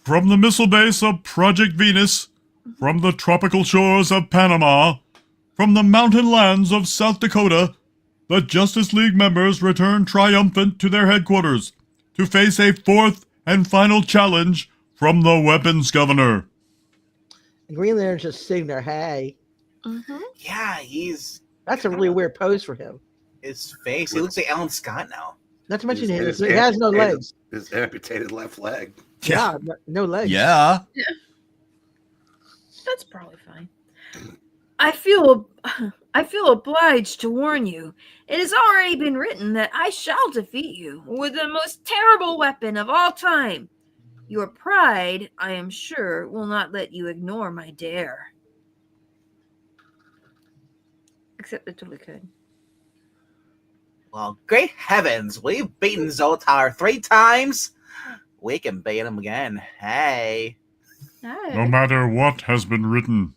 From the missile base of Project Venus, from the tropical shores of Panama, from the mountain lands of South Dakota, the Justice League members return triumphant to their headquarters to face a fourth and final challenge from the Weapons Governor. And Green Lantern's just sitting there, hey. Yeah, he's That's a really weird pose for him. his face. He looks like Alan Scott now. Not to mention His he has no legs. His amputated left leg. Yeah, no legs. Yeah. That's probably fine. I feel obliged to warn you. It has already been written that I shall defeat you with the most terrible weapon of all time. Your pride, I am sure, will not let you ignore my dare. Except it totally could. Well, great heavens, we've beaten Xotar 3 times. We can beat him again. Hey. No matter what has been written.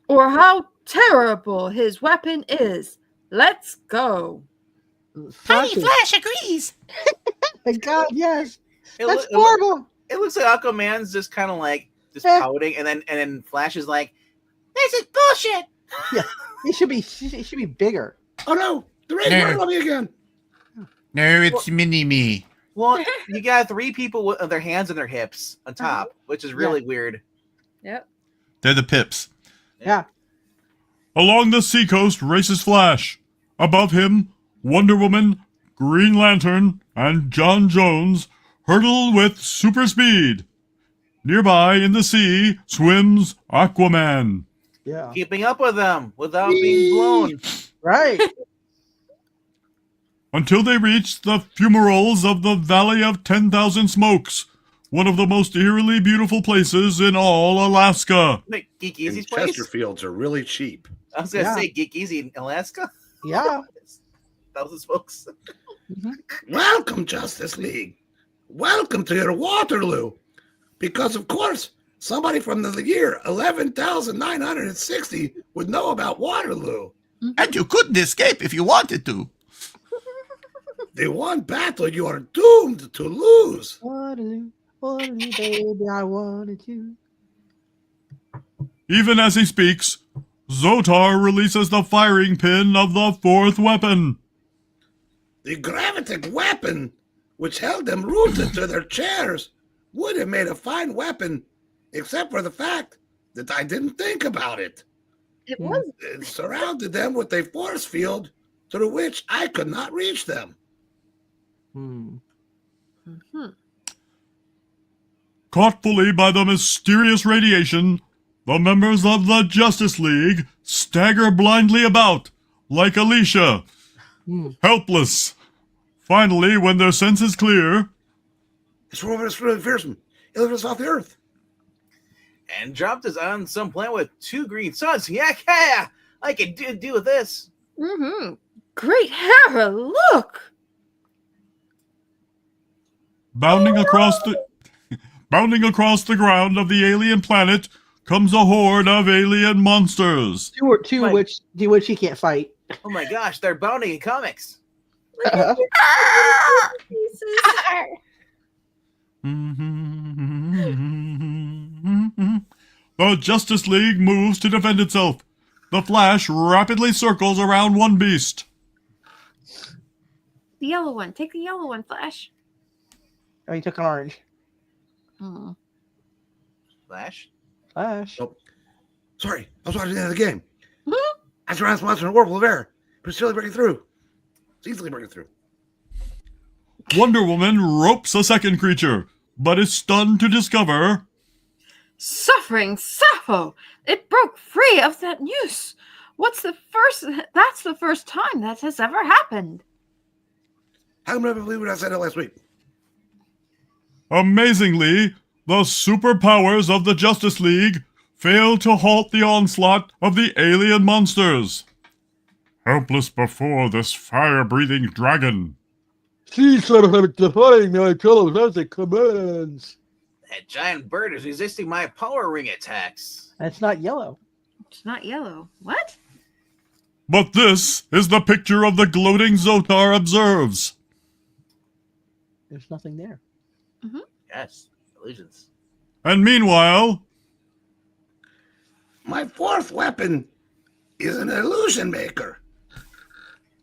Or how terrible his weapon is. Let's go. Flash agrees. My God, yes. It That's loo- horrible. It looks like Aquaman's just kind of like just Eh. pouting, and then Flash is like, "This is bullshit." Yeah, he should be bigger. Oh no, the rain No. burned on me again. No, it's mini-me. Well, you got 3 people with their hands on their hips on top, which is really weird. Yep. They're the Pips. Yeah. Along the seacoast races Flash. Above him, Wonder Woman, Green Lantern, and John Jones hurtle with super speed. Nearby in the sea swims Aquaman. Yeah. Keeping up with them without being blown. Right. Until they reach the fumaroles of the Valley of 10,000 Smokes, one of the most eerily beautiful places in all Alaska. Like Geek And Easy's place. Chesterfields are really cheap. I was gonna Yeah. say Geek Easy in Alaska. Yeah. Thousands folks. Welcome, Justice League. Welcome to your Waterloo. Because, of course, somebody from the year 11,960 would know about Waterloo. And you couldn't escape if you wanted to. The one battle you are doomed to lose. Waterloo, Waterloo, baby, I wanted you. Even as he speaks, Xotar releases the firing pin of the fourth weapon. The gravitic weapon, which held them rooted to their chairs, would have made a fine weapon, except for the fact that I didn't think about it. It was. It surrounded them with a force field through which I could not reach them. Caught fully by the mysterious radiation, the members of the Justice League stagger blindly about, like Alicia, helpless. Finally, when their senses clear, It's really fearsome. It lives us off the earth. And dropped us on some planet with 2 green suns. Yeah, I can do with this. Great Hera, look! bounding across the ground of the alien planet comes a horde of alien monsters. Two which he can't fight. Oh my gosh, they're bounding in comics. Uh-huh. The Justice League moves to defend itself. The Flash rapidly circles around one beast. The yellow one. Take the yellow one, Flash. Oh, he took an orange. Flash? Flash. Oh, sorry, I was watching the end of the game. I surrounded some monster in a whirlpool of air, but it's still breaking through. It's easily breaking through. Wonder Woman ropes a second creature, but is stunned to discover Suffering Sappho! It broke free of that noose. That's the first time that has ever happened. How come I believe what I said last week? amazingly, the superpowers of the Justice League fail to halt the onslaught of the alien monsters. Helpless before this fire-breathing dragon, She's sort of defying my telepathic commands. That giant bird is resisting my power ring attacks. And it's not yellow. It's not yellow. What? but this is the picture of the gloating Xotar observes. There's nothing there. Yes, illusions. And meanwhile, My fourth weapon is an illusion maker.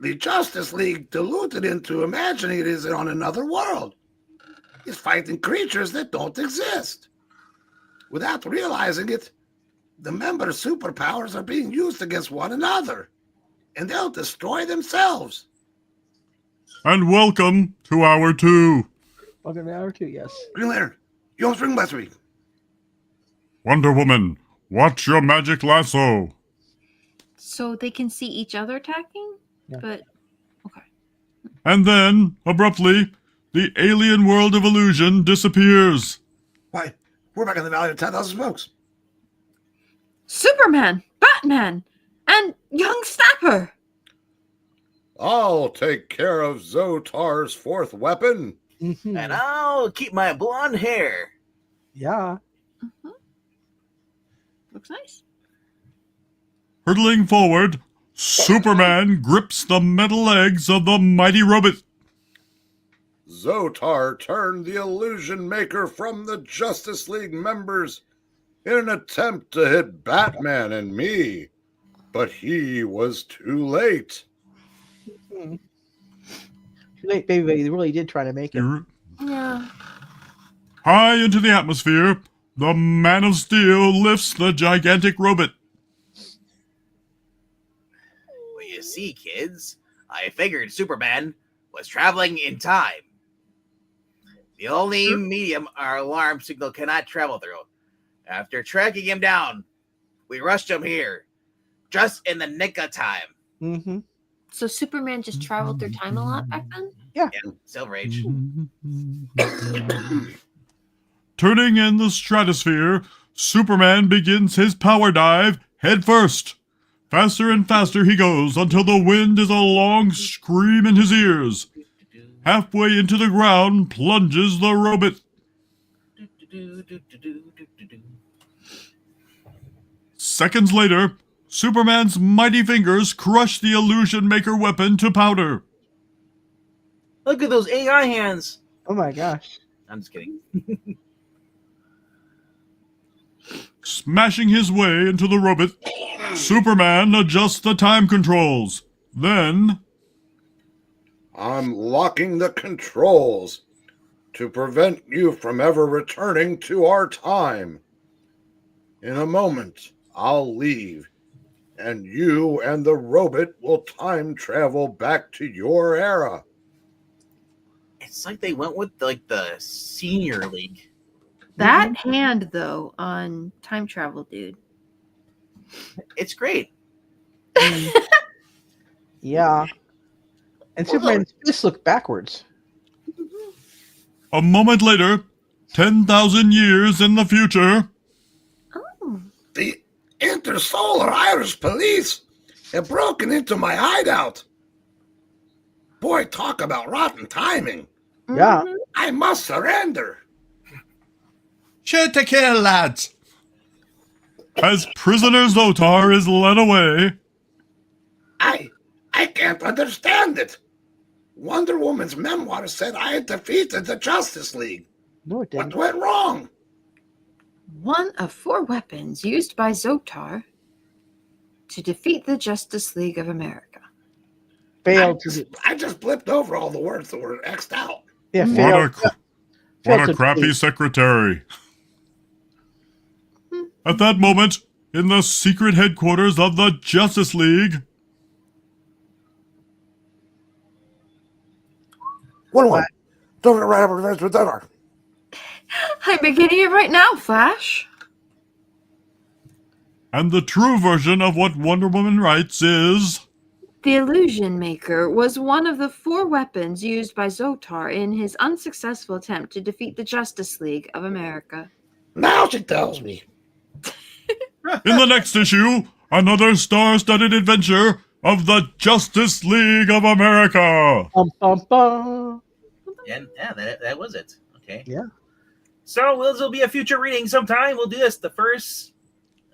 The Justice League deluded into imagining it is on another world. It's fighting creatures that don't exist. Without realizing it, the members' superpowers are being used against one another, and they'll destroy themselves. and welcome to Hour 2. Welcome to hour 2, yes. Green Lantern, you almost bring with me. Wonder Woman, watch your magic lasso. So they can see each other attacking? Yeah. But, okay. And then, abruptly, the alien world of illusion disappears. Why, we're back in the Valley of 10,000 Smokes. Superman, Batman, and young Snapper. I'll take care of Xotar's fourth weapon. Mhm. And I'll keep my blonde hair. Yeah. Looks nice. Hurtling forward, Superman grips the metal legs of the mighty robot. Xotar turned the illusion maker from the Justice League members in an attempt to hit Batman and me, but he was too late. Too late, baby, but you really did try to make it. Yeah. High into the atmosphere, the Man of Steel lifts the gigantic robot. Well, you see, kids, I figured Superman was traveling in time. The only medium our alarm signal cannot travel through. After tracking him down, we rushed him here, just in the nick of time. Mm-hmm. So Superman just traveled through time a lot back then? Yeah, Silver Age. Turning in the stratosphere, Superman begins his power dive head first. Faster and faster he goes until the wind is a long scream in his ears. Halfway into the ground plunges the robot. Seconds later, Superman's mighty fingers crush the illusion maker weapon to powder. Look at those AI hands. Oh my gosh. I'm just kidding. Smashing his way into the robot, Superman adjusts the time controls. Then, I'm locking the controls to prevent you from ever returning to our time. In a moment, I'll leave, and you and the robot will time travel back to your era. It's like they went with like the senior league. That hand, though, on time travel, dude. It's great. Yeah. And Superman's fists look backwards. a moment later, 10,000 years in the future, Oh. The Intersolar Police have broken into my hideout. Boy, talk about rotten timing. Yeah. I must surrender. Shoot to kill, lads. as prisoner Xotar is led away, I can't understand it. Wonder Woman's memoir said I had defeated the Justice League. No, it What didn't. went wrong? One of 4 weapons used by Xotar to defeat the Justice League of America. Failed to do. I just blipped over all the words that were X'd out. Yeah, what failed. a failed to crappy complete. secretary. At that moment, in the secret headquarters of the Justice League, What? Don't get right over the with that. I'm beginning it right now, Flash. and the true version of what Wonder Woman writes is, The Illusion Maker was one of the 4 weapons used by Xotar in his unsuccessful attempt to defeat the Justice League of America. Now she tells me. in the next issue, another star-studded adventure of the Justice League of America. Bum, bum. Yeah, that was it. Okay. Yeah. So this will be a future reading sometime. We'll do this the first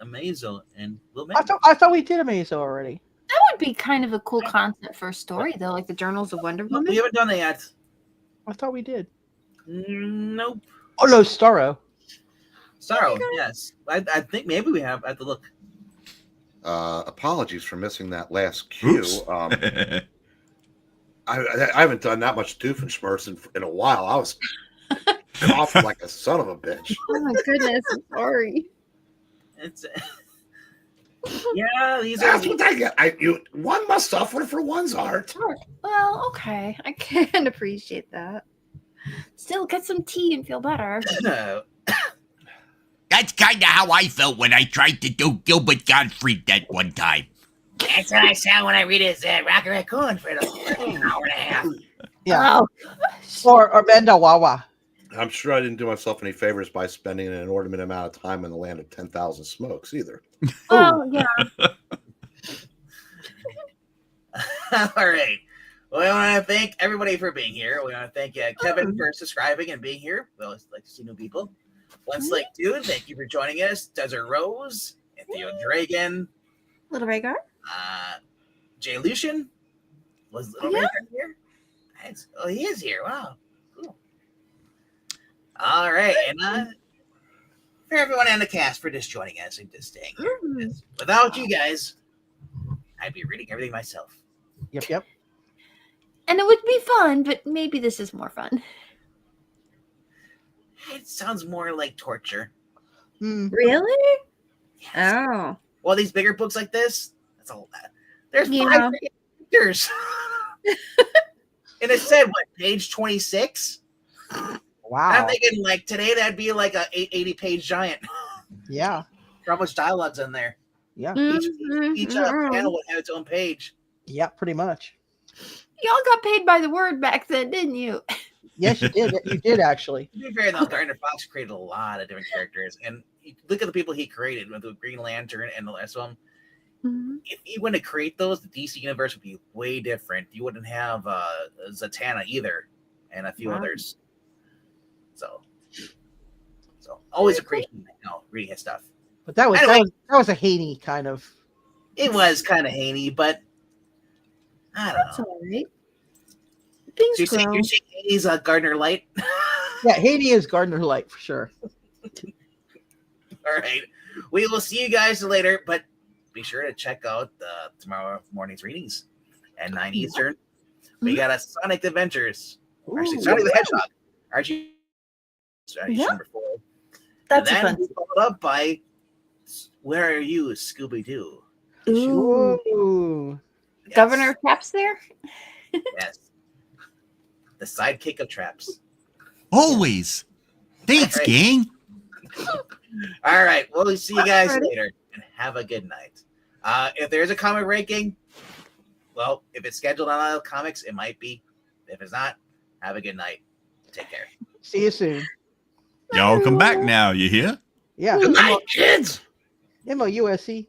Amazo, and we'll make. I thought we did Amazo already. That would be kind of a cool concept for a story, though, like the Journals of Wonder We Woman. haven't done that yet. I thought we did. Nope. Oh no, Starro. Sorrow, yes. I think maybe we have to look. Apologies for missing that last cue. Oops. I haven't done that much Doofenshmirtz in a while. I was coughing like a son of a bitch. Oh my goodness, I'm sorry. It's yeah, these are That's what I get. One must suffer for one's art. Well, okay. I can appreciate that. Still, get some tea and feel better. That's kind of how I felt when I tried to do Gilbert Gottfried that one time. That's what I sound when I read his Rocket Raccoon for an hour and a half. Yeah. Oh, Or Benda Wawa. I'm sure I didn't do myself any favors by spending an inordinate amount of time in the land of 10,000 smokes either. well, yeah. All right. Well, I want to thank everybody for being here. We want to thank Kevin for subscribing and being here. We always like to see new people. Once Lake Dude, thank you for joining us. Desert Rose, Theo Dragon, Little Rhaegar. Jay Lucian. Was Little Rhaegar here? Oh, he is here. Wow. Cool. All right. And for everyone on the cast for just joining us and just staying here. Without you guys, I'd be reading everything myself. Yep. And it would be fun, but maybe this is more fun. It sounds more like torture. Really? Yes. Oh. Well, these bigger books like this, that's a lot. There's Yeah. 5 characters. And it said, what, page 26? Wow. I'm thinking, like, today that'd be like a 80-page giant. Yeah. How much dialogue's in there? Yeah. Each panel would have its own page. Yeah, pretty much. Y'all got paid by the word back then, didn't you? Yes, you did. You did actually. To be fair, though, Gardner Fox created a lot of different characters. And look at the people he created with the Green Lantern and the rest of them. If you went to create those, the DC universe would be way different. You wouldn't have Zatanna either, and a few others. So always appreciate reading his stuff. But that was Anyway. that was a Haney kind of. It was kind of Haney, but I don't That's know. all right. So Things you're saying grow. Haney's Gardner Light? Yeah, Haney is Gardner Light for sure. All right. We will see you guys later, but be sure to check out tomorrow morning's readings at 9 Eastern. We got a Sonic Adventures. Actually, Sonic the Hedgehog. Archie number 4. That's and a then fun. followed up by Where Are You, Scooby-Doo? Ooh. Yes. Governor Traps there? Yes. The sidekick of Traps. Always. Thanks, Right. gang. All right. Well, we'll see you guys Alrighty. later, and have a good night. If there's a comic ranking, well, if it's scheduled on Isle Comics, it might be. If it's not, have a good night. Take care. See you soon. Y'all come back now, you hear? Yeah. Good night, kids. MOUSC.